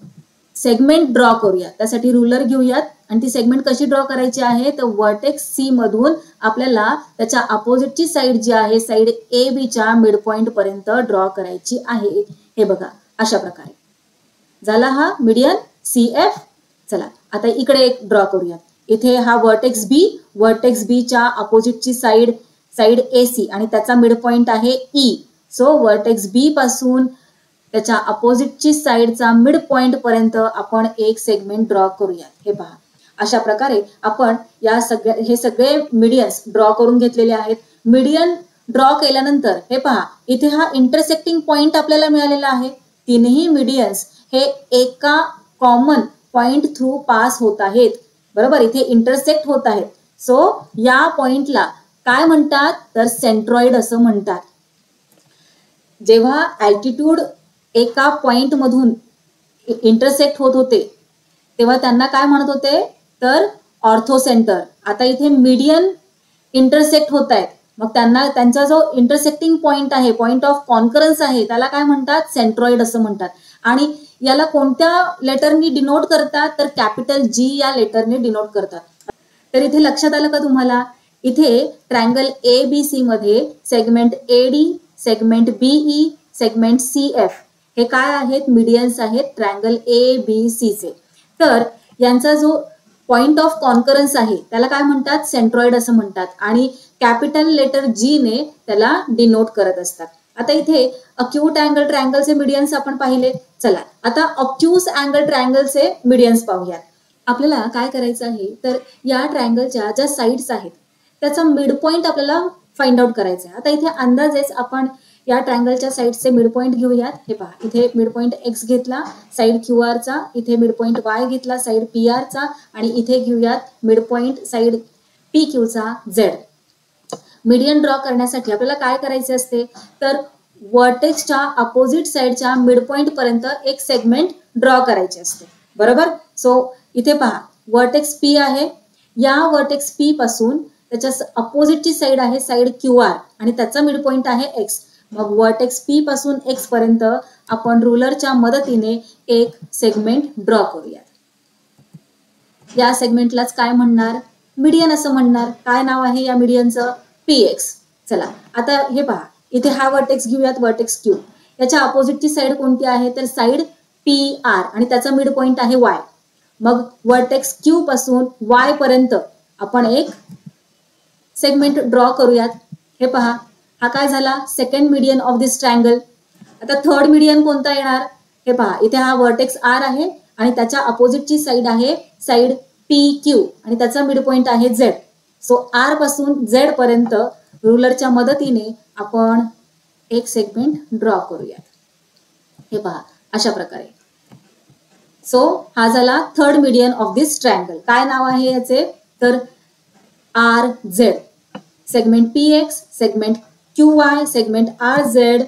सेगमेंट ड्रॉ करूयात. त्यासाठी रुलर घेऊयात आणि ती सेगमेंट कशी ड्रॉ करायची आहे, तर वर्टेक्स C मधून आपल्याला त्याच्या अपोजिटची साइड जी आहे साइड AB च्या मिड पॉइंट पर्यंत ड्रॉ करायची आहे. हे बघा, अशा प्रकारे झाला हा मीडियन CF. चला, आता इकडे एक ड्रॉ करूयात. इथे हा वर्टेक्स B च्या अपोजिटची साइड AC आणि त्याचा मिड पॉइंट आहे E. सो वर्टेक्स B पासून त्याच्या अपोजिटची साइडचा मिड पॉइंट पर्यंत आपण एक सेगमेंट ड्रॉ करूयात. हे पहा, अशा प्रकारे आपण हे सगळे मीडियन्स ड्रॉ करून घेतलेले आहेत. मीडियन ड्रॉ केल्यानंतर हे पहा, इथे हा इंटरसेक्टिंग पॉइंट आपल्याला मिळालेला आहे. तीनही मीडियन्स हे एका कॉमन पॉइंट थ्रू पास होत आहेत. बरोबर, इथे इंटरसेक्ट होत आहेत. सो या पॉइंटला काय म्हणतात, तर सेंट्रॉइड असं म्हणतात. जेव्हा अल्टिट्यूड एका पॉइंट मधून इंटरसेक्ट होत होते तेव्हा त्यांना काय म्हणत होते, तर ऑर्थोसेंटर. आता इथे मीडियन इंटरसेक्ट होत आहेत, मग त्यांचा जो इंटरसेक्टिंग पॉइंट आहे, पॉइंट ऑफ कॉन्करन्स आहे, त्याला काय म्हणतात, सेंट्रॉइड असं म्हणतात. आणि याला कोणत्या लेटरनी डिनोट करतात, तर कॅपिटल G या लेटरने डिनोट करतात. तर इथे लक्षात आलं का तुम्हाला, इथे ट्रायंगल ABC मध्ये segment AD, segment BE, segment CF हे काय आहेत, मीडियन्स आहेत ट्रायंगल ABC चे. तर यांचा जो पॉइंट ऑफ कॉन्करन्स आहे त्याला काय म्हणतात, सेंट्रॉइड असं म्हणतात, आणि कॅपिटल लेटर G ने त्याला डिनोट करत असतात. आता इथे अक्यूट अँगल ट्रायंगलचे मीडियन्स आपण पाहिले. चला, आता ऑब्ट्यूज अँगल ट्रायंगलचे मीडियन्स पाहूयात. आपल्याला काय करायचं आहे, तर या ट्रायंगलच्या ज्या साइड्स आहेत त्याचा मिड पॉइंट आपल्याला फाइंड आउट करायचा आहे. आता इथे अंदाजेच आपण या ट्रायंगलच्या साईडचे मिड पॉईंट घेऊयात. हे पहा, इथे मिड पॉईंट एक्स घेतला साईड क्यू आरचा, इथे मिड पॉईंट वाय घेतला साईड पी आरचा, आणि इथे घेऊयात मिड पॉईंट साईड पी क्यूचा झेड. मीडियन ड्रॉ करण्यासाठी आपल्याला काय करायचे असते, तर वर्टेक्सच्या अपोजिट साईडच्या मिड पॉईंट पर्यंत एक सेगमेंट ड्रॉ करायचे असते, बरोबर. सो इथे पहा, वर्टेक्स पी आहे, या वर्टेक्स पी पासून त्याच्या अपोजिटची साईड आहे साईड क्यू आर, आणि त्याचा मिड पॉईंट आहे एक्स. मग वर्टेक्स पी पासून एक्स पर्यंत आपण रुलरच्या मदतीने एक सेगमेंट ड्रॉ करूयात. या सेगमेंटलाच काय म्हणणार, मीडियन असं म्हणणार. काय नाव आहे या मीडियनचं, पी एक्स. चला आता हे पहा, इथे हा वर्टेक्स घेऊयात, वर्टेक्स क्यू. याच्या अपोजिटची साईड कोणती आहे, तर साईड पी आर, आणि त्याचा मिड पॉईंट आहे वाय. मग वर्टेक्स क्यू पासून वाय पर्यंत आपण एक सेगमेंट ड्रॉ करूयात. हे पहा, हा काय झाला, second median of this triangle. आता थर्ड मीडियन कोणता येणार, हे पहा, इथे हा वर्टेक्स आर आहे आणि त्याच्या अपोजिटची साईड आहे साईड पी क्यू, आणि त्याचा मिड पॉईंट आहे झेड. सो आर पासून झेड पर्यंत रुलरच्या मदतीने आपण एक सेगमेंट ड्रॉ करूयात. हे पहा, अशा प्रकारे. सो हा झाला third median of this triangle. काय नाव आहे याचे, तर R Z. Segment P X, segment Q Y, segment R Z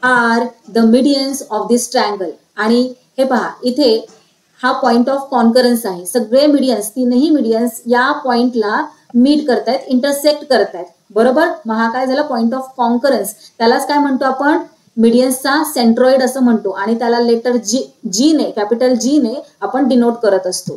are the medians of this triangle. आणि हे पहा, इथे हा पॉइंट ऑफ कॉन्करन्स आहे. सगळे मीडियन्स, तीनही मीडियन्स या पॉइंटला मीट करतायत, इंटरसेक्ट करतायत, बरोबर. मग हा काय झाला, पॉइंट ऑफ कॉन्करन्स. त्यालाच काय म्हणतो आपण, मीडियन्सचा सेंट्रॉइड असं म्हणतो, आणि त्याला लेटर जी ने, कॅपिटल जी ने आपण डिनोट करत असतो.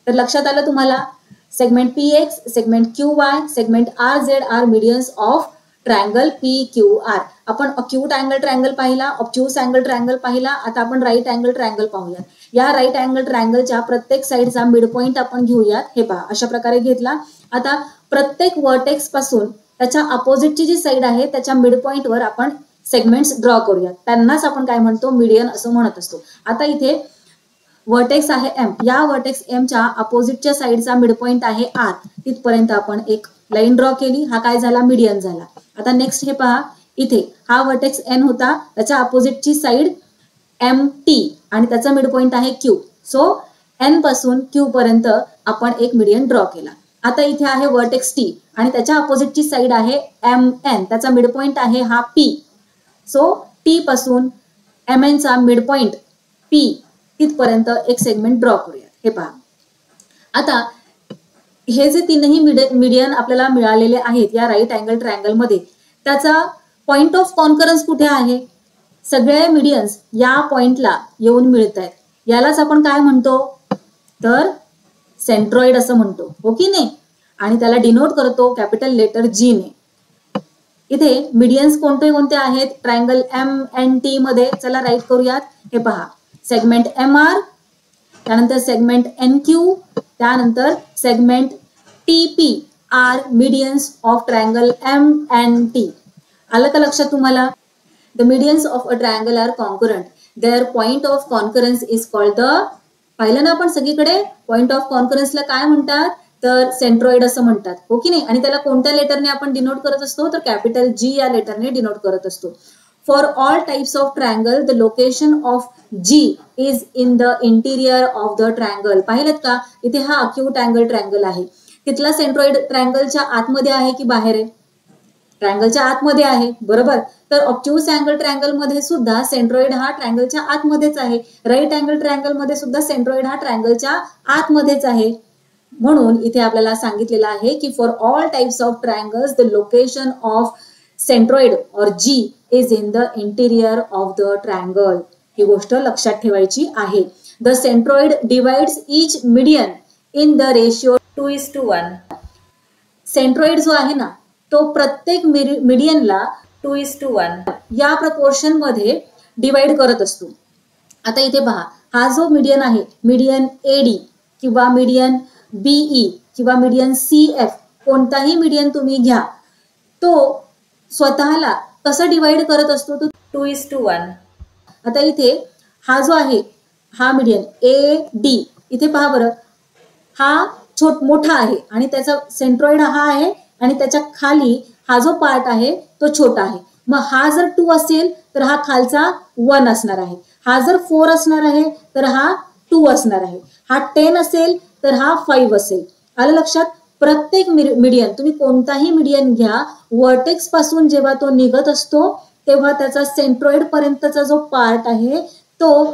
तर लक्षात आलं तुम्हाला, segment P X, segment Q Y, segment R Z are medians of triangle P Q R. आपण अक्यूट अँगल ट्रायंगल पाहिला, ऑब्ट्यूस अँगल ट्रायंगल पाहिला. आता आपण राईट अँगल ट्रायंगल पाहूया. या राईट अँगल ट्रायंगलच्या प्रत्येक साईडचा मिड पॉईंट आपण घेऊयात. हे पहा, अशा प्रकारे घेतला. आता प्रत्येक वर्टेक्स पासून त्याच्या अपोजिटची जी साईड आहे त्याच्या मिड पॉईंटवर आपण सेगमेंट्स ड्रॉ करूयात. त्यांनाच आपण काय म्हणतो, मीडियन असं म्हणत असतो. आता इथे वर्टेक्स आहे एम, या वर्टेक्स एमच्या अपोजिटच्या साईडचा मिड पॉईंट आहे आर. तिथपर्यंत आपण एक लाईन ड्रॉ केली, हा काय झाला, मीडियन झाला. आता नेक्स्ट हे पहा, इथे हा वर्टेक्स एन होता, त्याच्या अपोजिटची साईड एम टी, आणि त्याचा मिड पॉईंट आहे क्यू. सो एन पासून क्यू पर्यंत आपण एक मीडियन ड्रॉ केला. आता इथे आहे वर्टेक्स टी, आणि त्याच्या अपोजिटची साईड आहे एम एन, त्याचा मिड पॉईंट आहे हा पी. सो टी पासून एम एन चा मिड पॉईंट पी तिथपर्यंत एक सेगमेंट ड्रॉ करूया. हे पहा, आता हे जे तीनही मीडियन आपल्याला मिळालेले आहेत या राईट अँगल ट्रायंगल मध्ये, त्याचा पॉइंट ऑफ कॉन्करन्स कुठे आहे, सगळे मीडियन्स या पॉइंटला येऊन मिळत आहेत. यालाच आपण काय म्हणतो, तर सेंट्रॉइड असं म्हणतो, हो की नाही. आणि त्याला डिनोट करतो कॅपिटल लेटर जी ने. इथे मीडियन्स कोणते कोणते आहेत ट्रायंगल एम एन टी मध्ये, चला राईट करूयात. हे पहा, सेगमेंट एम आर, त्यानंतर सेगमेंट एन क्यू, त्यानंतर segment T P R medians of triangle M N T. आलं का लक्षात तुम्हाला. The medians of a triangle are concurrent, their point of concurrence is called the, पाहिलं ना आपण सगळीकडे, पॉइंट ऑफ कॉन्करन्सला काय म्हणतात, तर सेंट्रॉइड असं म्हणतात, हो की नाही. आणि त्याला कोणत्या लेटरने आपण डिनोट करत असतो, तर कॅपिटल जी या लेटरने डिनोट करत असतो. For all types of triangle the location of G is in the interior of the triangle. पाहिलं का, इथे हा अक्यूट अँगल ट्रायंगल आहे, तिथला सेंट्रॉइड ट्रायंगलच्या आतमध्ये आहे की बाहेर आहे, ट्रायंगलच्या आतमध्ये आहे, बरोबर. तर ऑब्ट्यूस अँगल ट्रायंगल मध्ये सुद्धा सेंट्रॉइड हा ट्रायंगलच्या आतमध्येच आहे. राईट अँगल ट्रायंगल मध्ये सुद्धा सेंट्रॉइड हा ट्रायंगलच्या आतमध्येच आहे. म्हणून इथे आपल्याला सांगितलेलं आहे की for all types of triangles the location of centroid और G is in the interior of the triangle. ही गोष्ट लक्षात ठेवायची आहे. The centroid divides each median in the ratio 2:1. Centroid जो आहे ना, तो प्रत्येक मीडियनला 2:1 या प्रपोर्शन मध्ये डिवाइड करत असतो. आता इथे पहा, हा जो मीडियन आहे, मीडियन एडी किंवा मीडियन बीई किंवा मीडियन सीएफ, कोणताही मीडियन तुम्ही घ्या, तो स्वतःला कसं डिवाइड करत असतो, तो 2:1. आता इथे हा जो आहे, हा मीडियन ए डी, इथे पहा बरं, हा मोठा आहे आणि त्याचा सेंट्रॉइड हा आहे, आणि त्याच्या खाली हा जो पार्ट आहे तो छोटा आहे. मग हा जर 2 असेल तर हा खालचा 1 असणार आहे, हा जर 4 असणार आहे तर हा 2 असणार आहे, हा 10 असेल तर हा 5 असेल. आलं लक्षात? प्रत्येक मीडियन, तुम्ही कोणताही मीडियन घ्या, व्हर्टेक्स पासून जेव्हा तो निघत असतो तेव्हा त्याचा सेंट्रॉइड पर्यंतचा जो पार्ट आहे तो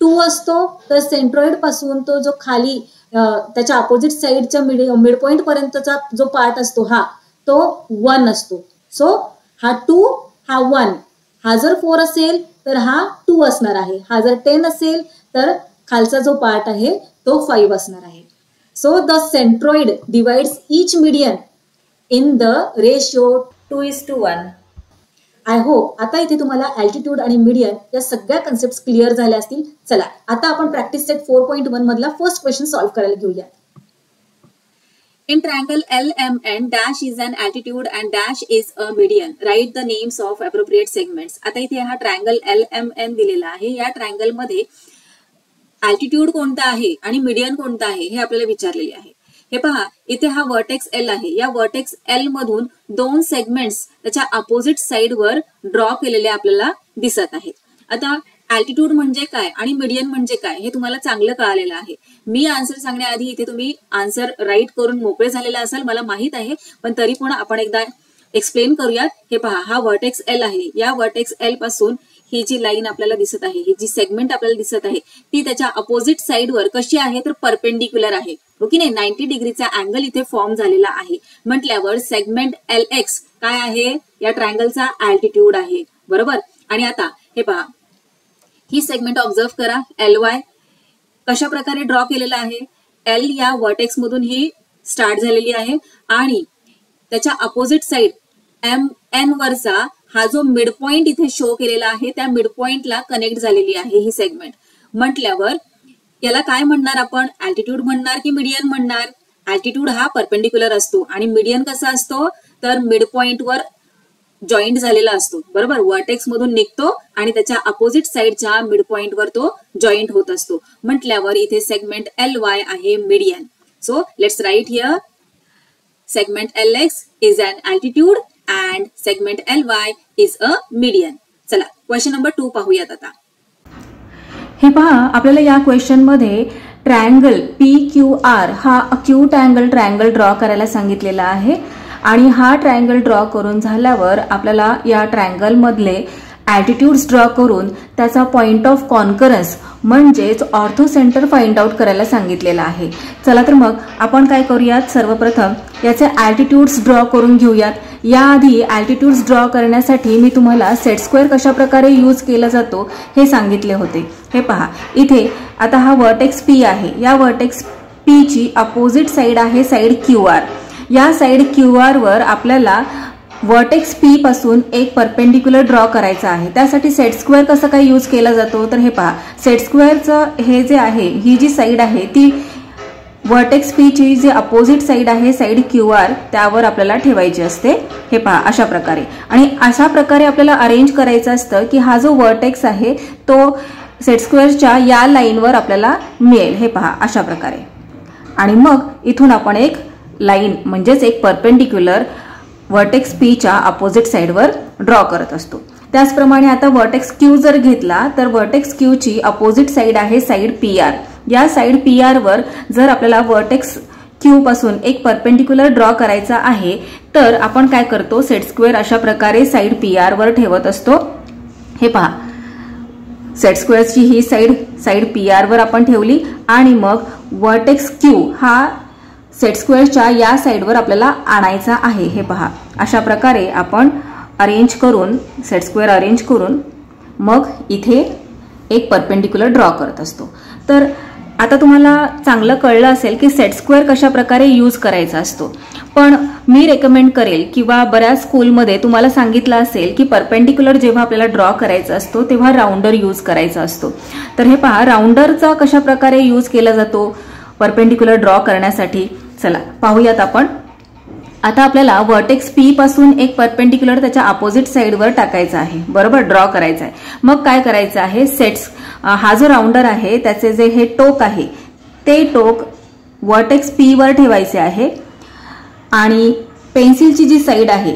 2 असतो, तर सेंट्रॉइड पासून तो जो खाली त्याच्या अपोजिट साइडच्या मिड पॉइंट पर्यंतचा जो पार्ट असतो हा तो 1 असतो. सो हा 2 हा 1, हा जर 4 असेल तर हा 2 असणार आहे, हा जर 10 असेल तर खालचा जो पार्ट आहे तो 5 असणार आहे. So the centroid divides each median in the ratio 2:1. I hope आता इथे तुम्हाला अल्टिट्यूड आणि मीडियन या सगळ्या कन्सेप्ट क्लिअर झाल्या असतील. चला आता आपण प्रॅक्टिस सेट 4.1 मधला फर्स्ट क्वेश्चन सॉल्व्ह करायला घेऊया. In triangle LMN, dash is an altitude and dash is a median. Write the names of appropriate segments. आता इथे हा ट्रायंगल LMN दिलेला आहे. या ट्रायंगल मध्ये अल्टिट्यूड कोणता आहे आणि मीडियन कोणता आहे हे आपल्याला विचारलेले आहे. हे पहा, इथे हा वर्टेक्स L आहे. या वर्टेक्स L मधून 2 सेगमेंट्स त्याच्या अपोजिट साइडवर ड्रॉ केलेले आपल्याला दिसत आहेत. आता अल्टिट्यूड म्हणजे काय आणि मीडियन म्हणजे काय हे तुम्हाला चांगलं कळालेलं आहे. मी आन्सर सांगण्याआधी इथे तुम्ही आन्सर राईट करून मोकळे झालेला असाल मला माहित आहे, पण तरी पण आपण एकदा एक्सप्लेन करूयात. हे पहा, हा वर्टेक्स L आहे. या वर्टेक्स L पासून ही जी लाईन आपल्याला दिसत आहे, ही जी सेगमेंट आपल्याला दिसत आहे ती त्याच्या अपोजिट साइडवर कशी आहे तर परपेंडिक्युलर आहे. ओके नाही, 90 डिग्रीचा अँगल इथे फॉर्म झालेला आहे. म्हटल्यावर सेगमेंट LX काय आहे, या ट्रायंगलचा अल्टिट्यूड आहे. बरोबर. आणि आता हे पहा, ही सेगमेंट ऑब्झर्व करा. LY कशा प्रकारे ड्रॉ केलेला आहे. L या वर्टेक्स मधून ही स्टार्ट झालेली आहे आणि त्याच्या अपोजिट साइड MN वरचा हा जो मिड पॉइंट इथे शो केलेला आहे त्या मिड पॉइंटला कनेक्ट झालेली आहे ही सेगमेंट. म्हटल्यावर याला काय म्हणणार आपण, अल्टिट्यूड म्हणणार की मीडियन म्हणणार. अल्टिट्यूड हा परपेंडिक्युलर असतो आणि मीडियन कसा असतो तर मिड पॉइंटवर जॉईंट झालेला असतो. बरोबर. वर्टेक्स मधून निघतो आणि त्याच्या अपोजिट साइडच्या मिड पॉइंटवर तो जॉईंट होत असतो. म्हटल्यावर इथे सेगमेंट LY आहे median. So let's write here segment LX is an altitude and segment LY is a median. चला क्वेश्चन नंबर 2 पाहूयात आता. हे पहा, आपल्याला या क्वेश्चन मध्ये ट्रायंगल PQR हा अक्यूट अँगल ट्रायंगल ड्रॉ करायला सांगितलेला आहे आणि हा ट्रायंगल ड्रॉ करून झाल्यावर आपल्याला या ट्रायंगल मधले ॲटिट्यूड्स ड्रॉ करून त्याचा पॉइंट ऑफ कॉन्करन्स म्हणजेच ऑर्थो सेंटर फाइंड आउट करायला सांगितलेला आहे. चला तर मग आपण काय करूयात, सर्वप्रथम याचे ॲटिट्यूड्स ड्रॉ करून घेऊयात. याआधी ॲटिट्यूड्स ड्रॉ करण्यासाठी मी तुम्हाला सेट स्क्वेअर कशा प्रकारे यूज केला जातो हे सांगितले होते. हे पहा, इथे आता हा वर्टेक्स P आहे. या वर्टेक्स P ची अपोजिट साइड आहे साइड QR. या साइड QR वर आपल्याला वर्टेक्स P पासून एक परपेंडिक्युलर ड्रॉ करायचा आहे. त्यासाठी सेट स्क्वेअर कसं काय यूज केला जातो तर हे पहा, सेट स्क्वेअरचं हे जे आहे, ही जी साइड आहे ती वर्टेक्स P ची जी अपोजिट साइड आहे साइड QR त्यावर आपल्याला ठेवायची असते. हे पहा अशा प्रकारे. आणि अशा प्रकारे आपल्याला अरेंज करायचं असतं की हा जो वर्टेक्स आहे तो सेट स्क्वेअरच्या या लाईनवर आपल्याला मिळेल. हे पहा अशा प्रकारे. आणि मग इथून आपण एक लाईन म्हणजेच एक परपेंडिक्युलर वर्टेक्स P च्या अपोजिट साइडवर ड्रॉ करत असतो. त्याचप्रमाणे आता वर्टेक्स Q जर घेतला तर वर्टेक्स Q ची अपोजिट साइड आहे साइड PR. या साइड PR वर जर आपल्याला वर्टेक्स Q पासून एक परपेंडिक्युलर ड्रॉ करायचा आहे तर आपण काय करतो, सेट स्क्वेअर अशा प्रकारे साइड PR वर ठेवत असतो. हे पहा, सेट स्क्वेअरची ही साइड PR वर आपण ठेवली आणि मग वर्टेक्स Q हा सेट स्क्वेअरच्या या साइडवर आपल्याला आणायचा आहे. हे पहा अशा प्रकारे आपण अरेंज करून सेट स्क्वेअर अरेंज करून मग इथे एक परपेंडिक्युलर ड्रॉ करत असतो. तर आता तुम्हाला चांगलं कळलं असेल की सेट स्क्वेअर कशा प्रकारे यूज करायचा असतो. पण मी रेकमेंड करेल किंवा बऱ्याच स्कूलमध्ये तुम्हाला सांगितलं असेल की परपेंडिक्युलर जेव्हा आपल्याला ड्रॉ करायचा असतो तेव्हा राउंडर यूज करायचा असतो. तर हे पहा, राउंडरचा कशा प्रकारे यूज केला जातो परपेंडिक्युलर ड्रॉ करण्यासाठी. चला पाहूयात आपण. आता आपल्याला वर्टेक्स P पासून एक परपेंडिक्युलर त्याच्या अपोजिट साइडवर टाकायचा आहे. बरोबर, ड्रॉ करायचा आहे. मग काय करायचं आहे, सेट्स हा जो राउंडर आहे त्याचे जे हे टोक आहे ते टोक वर्टेक्स P वर ठेवायचे आहे आणि पेन्सिलची जी साइड आहे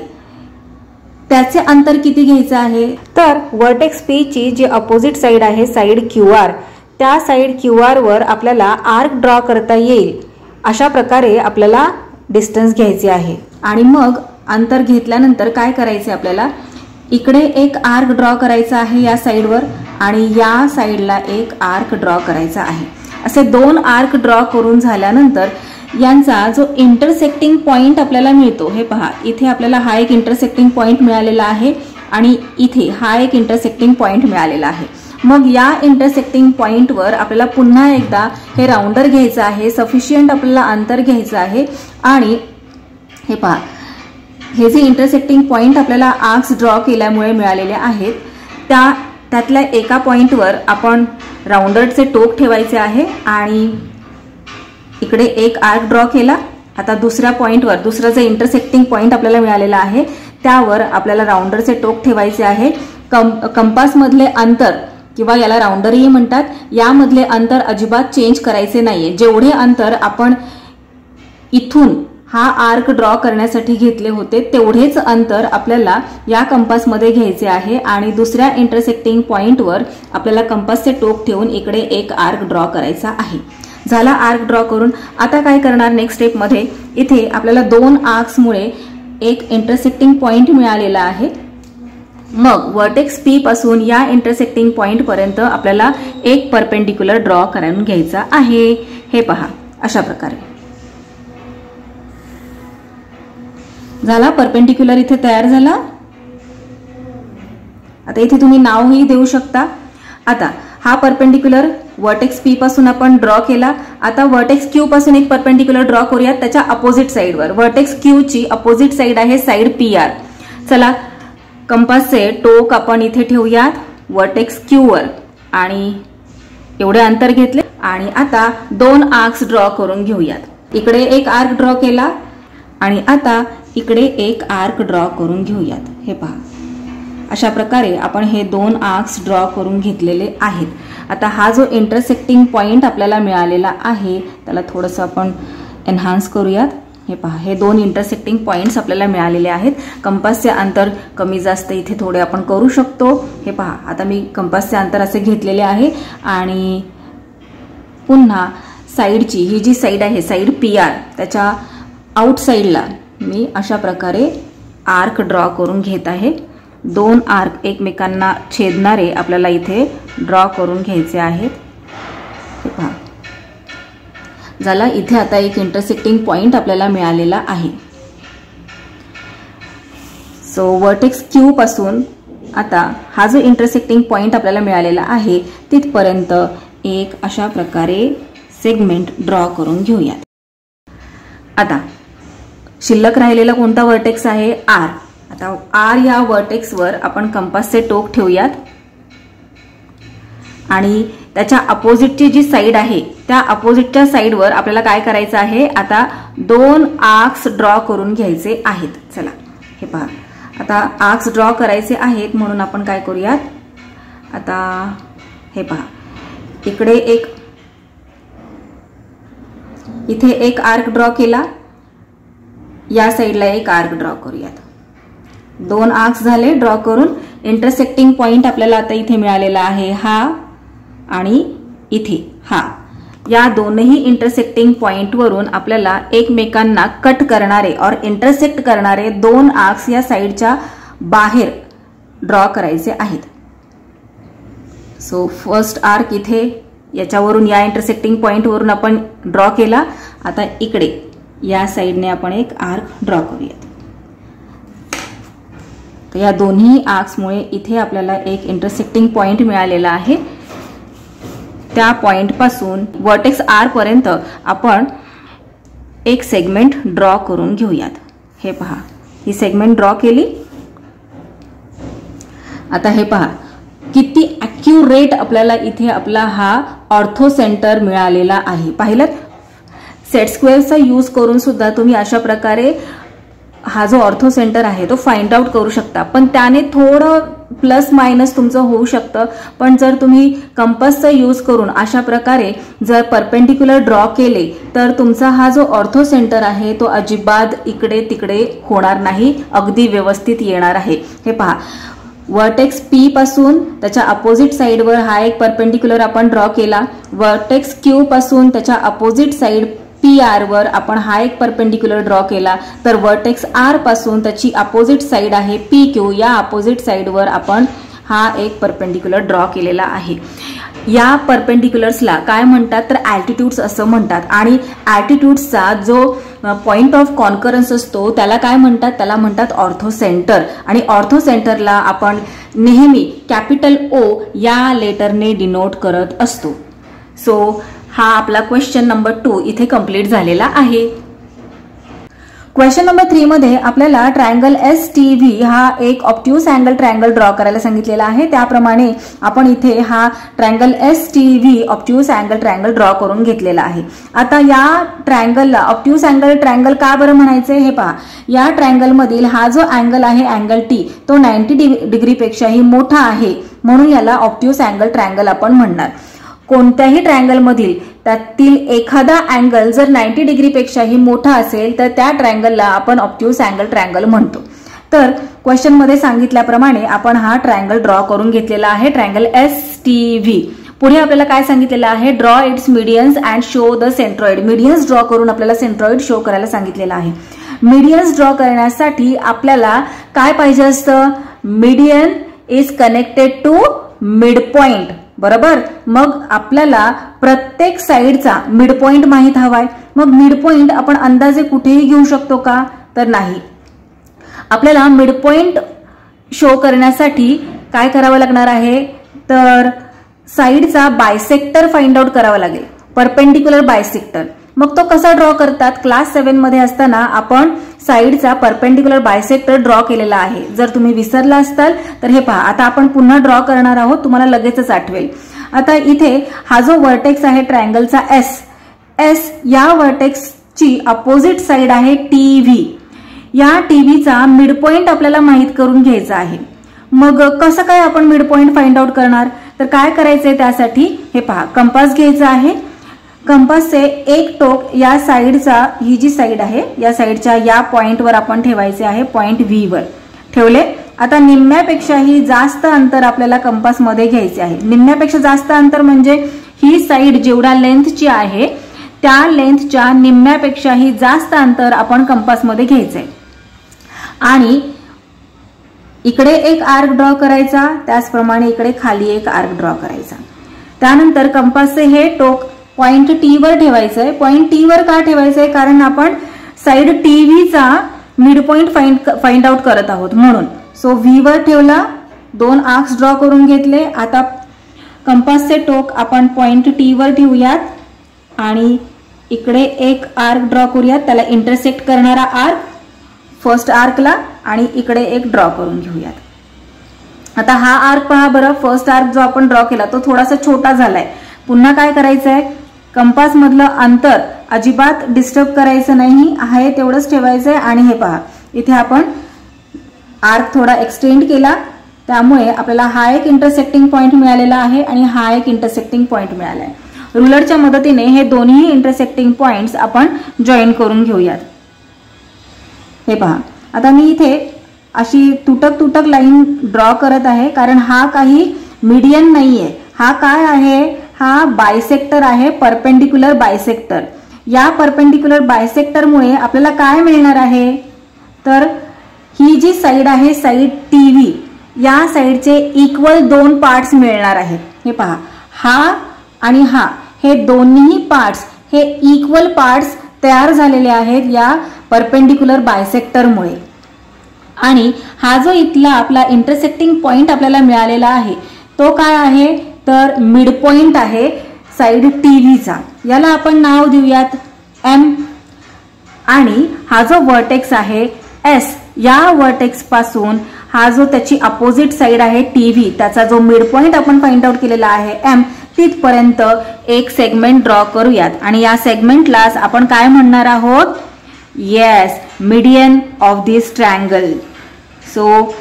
त्याचे अंतर किती घ्यायचं आहे, तर वर्टेक्स पी ची जी अपोजिट साइड आहे साइड QR, त्या साइड QR वर आपल्याला आर्क ड्रॉ करता येईल अशा प्रकारे आपल्याला डिस्टन्स घ्यायचे आहे. आणि मग अंतर घेतल्यानंतर काय करायचे आपल्याला, इकडे एक आर्क ड्रॉ करायचा आहे या साइडवर आणि या साइडला एक आर्क ड्रॉ करायचा आहे. असे 2 आर्क ड्रॉ करून झाल्यानंतर यांचा जो इंटरसेक्टिंग पॉइंट आपल्याला मिळतो, हे पहा इथे आपल्याला हा एक इंटरसेक्टिंग पॉइंट मिळालेला आहे आणि इथे हा एक इंटरसेक्टिंग पॉइंट मिळालेला आहे. मग या इंटरसेक्टिंग पॉइंटवर आपल्याला पुन्हा एकदा हे राउंडर घ्यायचं आहे, सफिशियंट आपल्याला अंतर घ्यायचं आहे आणि हे पहा हे जे इंटरसेक्टिंग पॉइंट आपल्याला आर्क्स ड्रॉ केल्यामुळे मिळालेले आहेत त्यातल्या एका पॉइंटवर आपण राउंडरचे टोक ठेवायचे आहे आणि इकडे एक आर्क ड्रॉ केला. आता दुसऱ्या पॉइंटवर दुसरा जे इंटरसेक्टिंग पॉइंट आपल्याला मिळालेला आहे त्यावर आपल्याला राउंडरचे टोक ठेवायचे आहे. कंपास मधले अंतर किंवा याला राउंडरही म्हणतात, यामधले अंतर अजिबात चेंज करायचे नाहीये. जेवढे अंतर आपण इथून हा आर्क ड्रॉ करण्यासाठी घेतले होते तेवढेच अंतर आपल्याला या कंपासमध्ये घ्यायचे आहे आणि दुसऱ्या इंटरसेक्टिंग पॉइंटवर आपल्याला कंपासचे टोक ठेवून इकडे एक आर्क ड्रॉ करायचा आहे. झाला आर्क ड्रॉ करून. आता काय करणार नेक्स्ट स्टेपमध्ये, इथे आपल्याला 2 आर्क्समुळे एक इंटरसेक्टिंग पॉइंट मिळालेला आहे. मग वर्टेक्स पी पासून या इंटरसेक्टिंग पॉइंट पर्यंत आपल्याला एक परपेंडिक्युलर ड्रॉ करून घ्यायचा आहे. हे पहा अशा प्रकारे झाला परपेंडिक्युलर इथे तयार झाला. आता इथे तुम्ही नावही देऊ शकता. आता हा परपेंडिक्युलर वर्टेक्स पी पासून आपण ड्रॉ केला. आता वर्टेक्स क्यू पासून एक परपेंडिक्युलर ड्रॉ करूयात त्याच्या अपोजिट साइडवर. वर्टेक्स क्यू ची अपोजिट साइड आहे साइड PR. चला कंपासचे टोक आपण इथे ठेवूयात वर्टेक्स क्यू वर आणि एवढे अंतर घेतले आणि आता 2 आर्क्स ड्रॉ करून घेऊयात. इकडे एक आर्क ड्रॉ केला आणि आता इकडे एक आर्क ड्रॉ करून घेऊयात. हे पहा अशा प्रकारे आपण हे 2 आर्क्स ड्रॉ करून घेतलेले आहेत. आता हा जो इंटरसेक्टिंग पॉइंट आपल्याला मिळालेला आहे त्याला थोडंसं आपण एनहान्स करूयात. हे पहा हे 2 इंटरसेक्टिंग पॉइंट्स आपल्याला मिळालेले आहेत. कंपासचे अंतर कमी जास्त इथे थोडे आपण करू शकतो. हे पहा आता मी कंपासचे अंतर असे घेतलेले आहे आणि पुन्हा साइडची ही जी साइड आहे साइड PR त्याच्या आउट साइडला मी अशा प्रकारे आर्क ड्रॉ करून घेत आहे. 2 आर्क एकमेकांना छेदणारे आपल्याला इथे ड्रॉ करून घ्यायचे आहेत. हे पहा झाला. इथे आता एक इंटरसेक्टिंग पॉइंट आपल्याला मिळालेला आहे. सो वर्टेक्स क्यू पासून आता हा जो इंटरसेक्टिंग पॉइंट आपल्याला मिळालेला आहे तिथपर्यंत एक अशा प्रकारे सेगमेंट ड्रॉ करून घेऊयात. आता शिल्लक राहिलेला कोणता वर्टेक्स आहे, R. आता R या वर्टेक्सवर आपण कंपासचे टोक ठेवूयात आणि त्याच्या अपोजिटची जी साइड आहे त्या अपोजिटच्या साइडवर आपल्याला काय करायचं आहे, आता 2 आर्क्स ड्रॉ करून घ्यायचे आहेत. चला हे पहा आता आर्क्स ड्रॉ करायचे आहेत म्हणून आपण काय करूयात, आता हे पहा इकडे इथे एक आर्क ड्रॉ केला, या साइडला एक आर्क ड्रॉ करूयात. 2 आर्क्स झाले ड्रॉ करून. इंटरसेक्टिंग पॉइंट आपल्याला आता इथे मिळालेला आहे हा आणि इथे हा. या दोनही इंटरसेक्टिंग पॉइंट वरून आपल्याला एकमेकांना कट करणारे और इंटरसेक्ट करणारे 2 आर्क्स या साइडच्या बाहेर ड्रॉ करायचे आहेत. सो फर्स्ट आर्क इथे याच्यावरून या इंटरसेक्टिंग पॉइंट वरून आपण ड्रॉ केला. आता इकडे या साइडने आपण एक आर्क ड्रॉ करूयात. तर या दोन्ही आर्क्समुळे इथे आपल्याला एक इंटरसेक्टिंग पॉइंट मिळालेला आहे. त्या पॉइंट पासून वर्टेक्स R पर्यंत आपण एक सेगमेंट ड्रॉ करून घेऊयात. हे पहा ही सेगमेंट ड्रॉ केली. आता हे पहा किती ॲक्युरेट आपल्याला इथे आपला हा ऑर्थो सेंटर मिळालेला आहे. पाहिलं, सेट स्क्वेअरचा यूज करून सुद्धा तुम्ही अशा प्रकारे हा जो ऑर्थो सेंटर आहे तो फाइंड आउट करू शकता. पण त्याने थोडं प्लस मायनस तुमचं होऊ शकतं, पण जर तुम्ही कंपासचा यूज करून अशा प्रकारे जर परपेंडिक्युलर ड्रॉ केले तर तुमचा हा जो ऑर्थो सेंटर आहे तो अजिबात इकडे तिकडे होणार नाही, अगदी व्यवस्थित येणार आहे. हे पहा, वर्टेक्स पी पासून त्याच्या अपोजिट साइडवर हा एक परपेंडिक्युलर आपण ड्रॉ केला. वर्टेक्स क्यू पासून त्याच्या अपोजिट साइड PR वर आपण हा एक परपेंडिक्युलर ड्रॉ केला. तर वर्टेक्स R पासून त्याची अपोजिट साइड आहे PQ, या अपोजिट साइडवर आपण हा एक परपेंडिक्युलर ड्रॉ केलेला आहे. या परपेंडिक्युलर्सला काय म्हणतात तर अल्टिट्यूड्स असं म्हणतात. आणि अल्टिट्यूड्सचा जो पॉइंट ऑफ कॉन्करन्स असतो त्याला काय म्हणतात, त्याला म्हणतात ऑर्थो सेंटर. आणि ऑर्थो सेंटरला आपण नेहमी कॅपिटल O या लेटरने डिनोट करत असतो. सो हा आपला क्वेश्चन नंबर 2 इथे कंप्लीट झालेला आहे. क्वेश्चन नंबर 3 मध्ये आपल्याला ट्रायंगल STV हा एक ऑब्ट्यूस अँगल ट्रायंगल ड्रॉ करायला सांगितलेला आहे. त्याप्रमाणे आपण इथे हा triangle STV obtuse angle triangle draw करून घेतलेला आहे. आता या ट्रायंगलला ऑब्ट्यूस अँगल ट्रायंगल का बरं म्हणायचे हे पहा. या ट्रायंगल मधील हा जो अँगल आहे अँगल T तो 90 डिग्रीपेक्षाही मोठा आहे, म्हणून याला ऑब्ट्यूस अँगल ट्रायंगल आपण म्हणणार. कोणत्याही ट्रायंगल मधील त्यातील एखादा अँगल जर 90 डिग्रीपेक्षाही मोठा असेल तर त्या ट्रायंगलला आपण ऑब्ट्यूस अँगल ट्रायंगल म्हणतो. तर क्वेश्चन मध्ये सांगितल्याप्रमाणे आपण हा ट्रायंगल ड्रॉ करून घेतलेला आहे, ट्रायंगल STV. पुढे आपल्याला काय सांगितलेलं आहे, draw its medians and show the centroid. Medians draw करून आपल्याला सेंट्रॉइड शो करायला सांगितलेलं आहे. मीडियन्स ड्रॉ करण्यासाठी आपल्याला काय पाहिजे असतं, median is connected to midpoint, बरोबर. मग आपल्याला प्रत्येक साइडचा मिड पॉइंट माहित हवाय. मग मिड पॉइंट आपण अंदाजे कुठेही घेऊ शकतो का तर नाही. आपल्याला मिड पॉइंट शो करण्यासाठी काय करावं लागणार आहे तर साइडचा बायसेक्टर फाइंड आउट करावा लागेल, परपेंडिक्युलर बायसेक्टर. मग तो कसा ड्रॉ करतात, क्लास 7 मध्ये असताना आपण साइडचा परपेंडिक्युलर बायसेक्टर ड्रॉ केलेला आहे. जर तुम्ही विसरला असताल तर हे पहा, आता आपण पुन्हा ड्रॉ करणार आहोत, तुम्हाला लगेचच आठवेल. आता इथे हा जो वर्टेक्स आहे ट्रायंगलचा S या वर्टेक्सची अपोजिट साइड आहे TV. या TVचा मिड पॉइंट आपल्याला माहित करून घ्यायचा आहे. मग कसं काय आपण मिड पॉइंट फाइंड आउट करणार तर काय करायचंय त्यासाठी हे पहा, कंपास घ्यायचा आहे. कंपासचे एक टोक या साइडचा, ही जी साइड आहे या साइडच्या या पॉइंटवर आपण ठेवायचे आहे, पॉइंट V वर ठेवले. आता निम्म्यापेक्षाही जास्त अंतर आपल्याला कंपास मध्ये घ्यायचे आहे. निम्म्यापेक्षा जास्त अंतर म्हणजे ही साइड जेवढा लेंथची आहे त्या लेंथच्या निम्म्यापेक्षाही जास्त अंतर आपण कंपास मध्ये घ्यायचंय. आणि इकडे एक आर्क ड्रॉ करायचा, त्याचप्रमाणे इकडे खाली एक आर्क ड्रॉ करायचा. त्यानंतर कंपासचे हे टोक पॉइंट T वर ठेवायचंय. पॉइंट T वर का ठेवायचंय कारण आपण साइड TVचा मिड पॉइंट फाइंड आउट करत आहोत म्हणून. सो V वर ठेवला, 2 आर्क्स ड्रॉ करून घेतले. आता कंपासचे टोक आपण पॉइंट T वर ठेवूयात आणि इकडे एक आर्क ड्रॉ करूयात, त्याला इंटरसेक्ट करणारा आर्क फर्स्ट आर्कला, आणि इकडे एक ड्रॉ करून घेऊयात. आता हा आर्क पहा बरं, फर्स्ट आर्क जो आपण ड्रॉ केला तो थोडासा छोटा झालाय. पुन्हा काय करायचंय, कंपास मधलं अंतर अजिबात डिस्टर्ब करायचं नाही, आहे तेवढंच ठेवायचंय. आणि हे पहा, इथे आपण आर्क थोडा एक्सटेंड केला, त्यामुळे आपल्याला हा एक इंटरसेक्टिंग पॉइंट मिळालेला आहे आणि हा एक इंटरसेक्टिंग पॉइंट मिळाला आहे. रुलरच्या मदतीने हे दोन्ही इंटरसेक्टिंग पॉइंट्स आपण जॉईन करून घेऊयात. हे पहा, आता मी इथे अशी तुटक तुटक लाईन ड्रॉ करत आहे कारण हा काही मीडियन नाहीये. हा काय आहे, हा बायसेक्टर आहे, परपेंडिक्युलर बायसेक्टर. या परपेंडिक्युलर बायसेक्टरमुळे आपल्याला काय मिळणार आहे तर ही जी साइड आहे साइड TV, या साइडचे इक्वल 2 पार्ट्स मिळणार आहेत. हे पहा, हा आणि हा हे दोन्ही पार्ट्स हे इक्वल पार्ट्स तयार झालेले आहेत या परपेंडिक्युलर बायसेक्टरमुळे. आणि हा जो इथला आपला इंटरसेक्टिंग पॉइंट आपल्याला मिळालेला आहे तो काय आहे तर मिड पॉइंट आहे साइड TVचा. याला आपण नाव देऊयात M. आणि हा जो वर्टेक्स आहे S, या वर्टेक्स पासून हा जो त्याची अपोजिट साइड आहे TV, त्याचा जो मिड पॉइंट आपण फाइंड आउट केलेला आहे M, तिथपर्यंत एक सेगमेंट ड्रॉ करूयात. आणि या सेगमेंटलाच आपण काय म्हणणार आहोत, yes, median of this triangle. So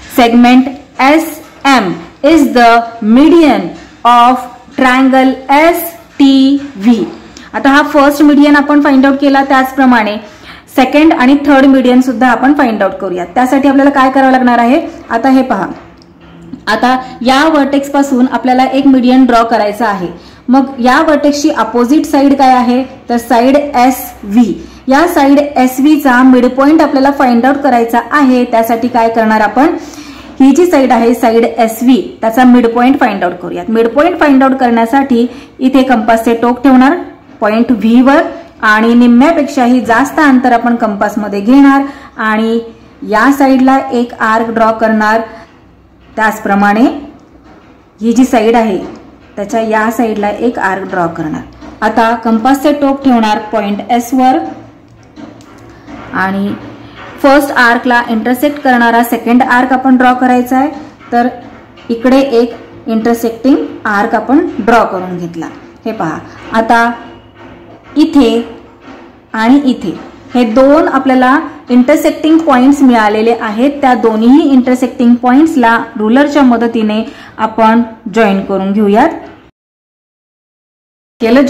segment SM is the median of triangle STV. आता हा फर्स्ट मीडियन आपण फाइंड आउट केला, त्याचप्रमाणे सेकंड आणि थर्ड मीडियन सुद्धा आपण फाइंड आउट करूया. त्यासाठी आपल्याला काय करावं लागणार आहे, आता हे पहा, आता या वर्टेक्स पासून आपल्याला एक मीडियन ड्रॉ करायचा आहे. मग या वर्टेक्सची अपोजिट साइड काय आहे, तर साइड SV. या साइड SV चा मिड पॉइंट आपल्याला फाइंड आउट करायचा आहे. त्यासाठी काय करणार आपण, ही जी साइड आहे साइड SV त्याचा मिड पॉइंट फाइंड आउट करूयात. मिड पॉइंट फाइंड आउट करण्यासाठी इथे कंपासचे टोक ठेवणार पॉइंट V वर आणि निम्म्यापेक्षाही जास्त अंतर आपण कंपासमध्ये घेणार आणि या साइडला एक आर्क ड्रॉ करणार. त्याचप्रमाणे ही जी साइड आहे त्याच्या या साइडला एक आर्क ड्रॉ करणार. आता कंपासचे टोक ठेवणार पॉइंट S वर आणि फर्स्ट आर्कला इंटरसेक्ट करणारा सेकंड आर्क आपण ड्रॉ करायचा आहे. तर इकडे एक इंटरसेक्टिंग आर्क आपण ड्रॉ करून घेतला. हे पहा, आता इथे आणि इथे हे दोन आपल्याला इंटरसेक्टिंग पॉइंट्स मिळालेले आहेत. त्या दोन्ही इंटरसेक्टिंग पॉइंट्सला रुलरच्या मदतीने आपण जॉईन करून घेऊयात. केलं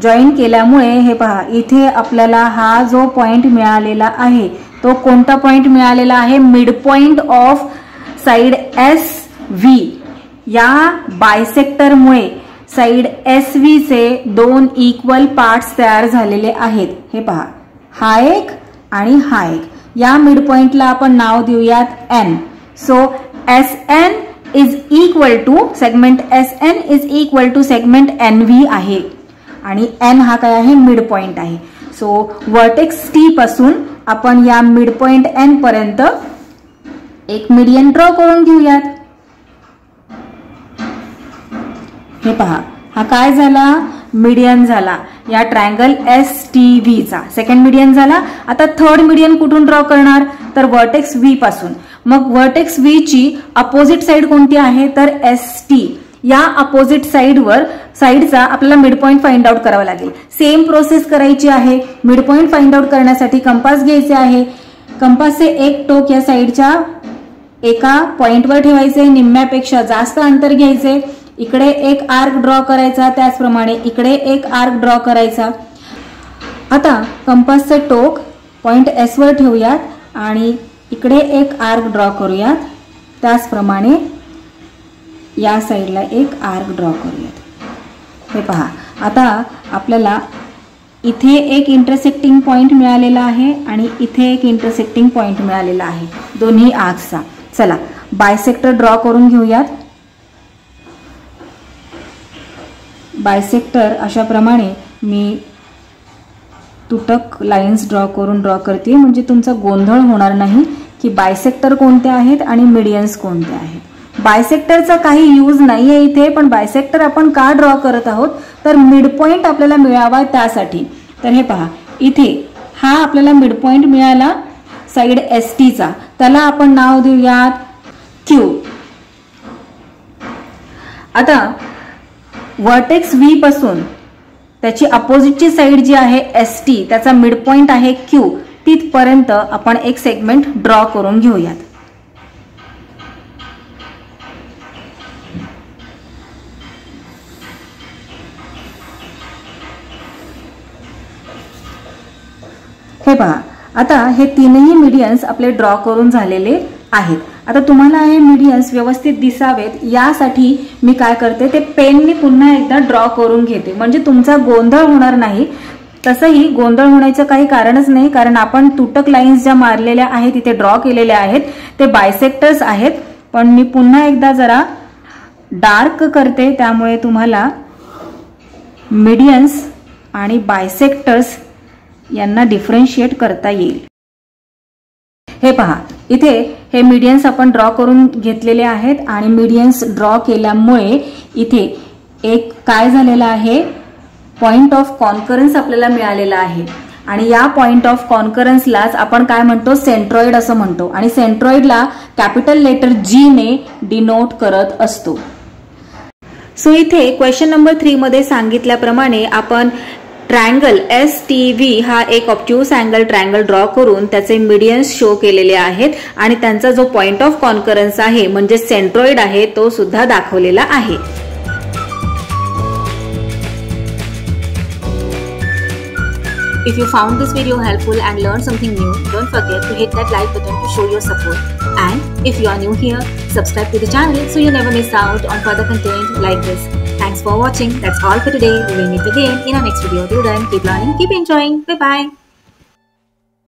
जॉईन केल्यामुळे हे पहा, इथे आपल्याला हा जो पॉइंट मिळालेला आहे तो कोणता पॉइंट मिळालेला आहे, mid point of side SV. या बायसेक्टरमुळे साइड SV चे दोन इक्वल पार्ट्स तयार झालेले आहेत. हे पहा, हा एक आणि हा एक. या मिड पॉइंटला आपण नाव देऊयात N. So SN is equal to segment SN is equal to segment NV आहे आणि N हा काय आहे, मिड पॉइंट आहे. सो वर्टेक्स T पासून आपण या मिड पॉइंट N पर्यंत एक मीडियन ड्रॉ करून घेऊयात. हे पहा, हा काय झाला, मीडियन झाला या ट्रायंगल STV चा. सेकंड मीडियन झाला. आता थर्ड मीडियन कुठून ड्रॉ करणार, तर वर्टेक्स V पासून. मग वर्टेक्स V ची अपोजिट साइड कोणती आहे, तर ST. या अपोजिट साइडचा आपल्याला मिड पॉइंट फाइंड आउट करावा लागेल. सेम प्रोसेस करायची आहे. मिड पॉइंट फाइंड आउट करण्यासाठी कंपास घ्यायचे आहे. कंपासचे एक टोक या साइडच्या एका पॉइंटवर ठेवायचे, निम्म्यापेक्षा जास्त अंतर घ्यायचे. इकडे एक आर्क ड्रॉ करायचा, त्याचप्रमाणे इकडे एक आर्क ड्रॉ करायचा. आता कंपासचे टोक पॉइंट S वर ठेवूयात आणि इकडे एक आर्क ड्रॉ करूयात. त्याचप्रमाणे या साइडला एक आर्क ड्रॉ करूयात. हे पहा, आता आपल्याला इथे एक इंटरसेक्टिंग पॉइंट मिळालेला आहे आणि इथे एक इंटरसेक्टिंग पॉइंट मिळालेला आहे दोन्ही आर्क्सचा. चला बायसेक्टर ड्रॉ करून घेऊयात. बायसेक्टर अशा प्रमाणे मी तुटक लाईन्स ड्रॉ करते, म्हणजे तुमचा गोंधळ होणार नाही की बायसेक्टर कोणते आहेत आणि मीडियन्स कोणते आहेत. बायसेक्टरचा काही यूज नाहीये इथे, पण बायसेक्टर आपण का ड्रॉ करत आहोत, तर मिड पॉइंट आपल्याला मिळावा त्यासाठी. तर हे पहा, इथे हा आपल्याला मिड पॉइंट मिळाला साइड ST चा. त्याला आपण नाव देऊयात Q. आता वर्टेक्स V पासून त्याची अपोजिटची साइड जी आहे ST, त्याचा मिड पॉइंट आहे Q. तिथपर्यंत आपण एक सेगमेंट ड्रॉ करून घेऊयात. हे पहा, आता हे तीनही मीडियन्स आपले ड्रॉ करून झालेले आहेत. आता तुम्हाला हे मीडियन्स व्यवस्थित दिसावेत यासाठी मी काय करते, ते पेनने पुन्हा एकदा ड्रॉ करून घेते, म्हणजे तुमचा गोंधळ होणार नाही. तसंही गोंधळ होण्याचं काही कारणच नाही, कारण आपण तुटक लाईन्स ज्या मारलेल्या आहेत तिथे ड्रॉ केलेल्या आहेत ते बायसेक्टर्स आहेत. पण मी पुन्हा एकदा जरा डार्क करते, त्यामुळे तुम्हाला मीडियन्स आणि बायसेक्टर्स यांना डिफरन्शिएट करता येईल. हे पहा, इथे हे मीडियन्स आपण ड्रॉ करून घेतलेले आहेत आणि मीडियन्स ड्रॉ केल्यामुळे इथे एक काय झालेलं आहे, पॉइंट ऑफ कॉन्करन्स आपल्याला मिळालेला आहे. आणि या पॉइंट ऑफ कॉन्करन्सलाच आपण काय म्हणतो, सेंट्रॉइड असं म्हणतो. आणि सेंट्रॉइडला कॅपिटल लेटर G ने डिनोट करत असतो. सो इथे क्वेश्चन नंबर 3 मध्ये सांगितल्याप्रमाणे आपण ट्रायंगल STV हा एक ऑब्ट्यूस अँगल ट्रायंगल ड्रॉ करून त्याचे मीडियन्स शो केलेले आहेत आणि त्यांचा जो पॉइंट ऑफ कॉन्करन्स आहे म्हणजे सेंट्रॉइड आहे तो सुद्धा दाखवलेला आहे. If you found this video helpful and learned something new, don't forget to hit that like button to show your support. And if you are new here, subscribe to the channel so you never miss out on further content like this. Thanks for watching. That's all for today. We will meet again in our next video. Till then, keep learning, keep enjoying. Bye bye.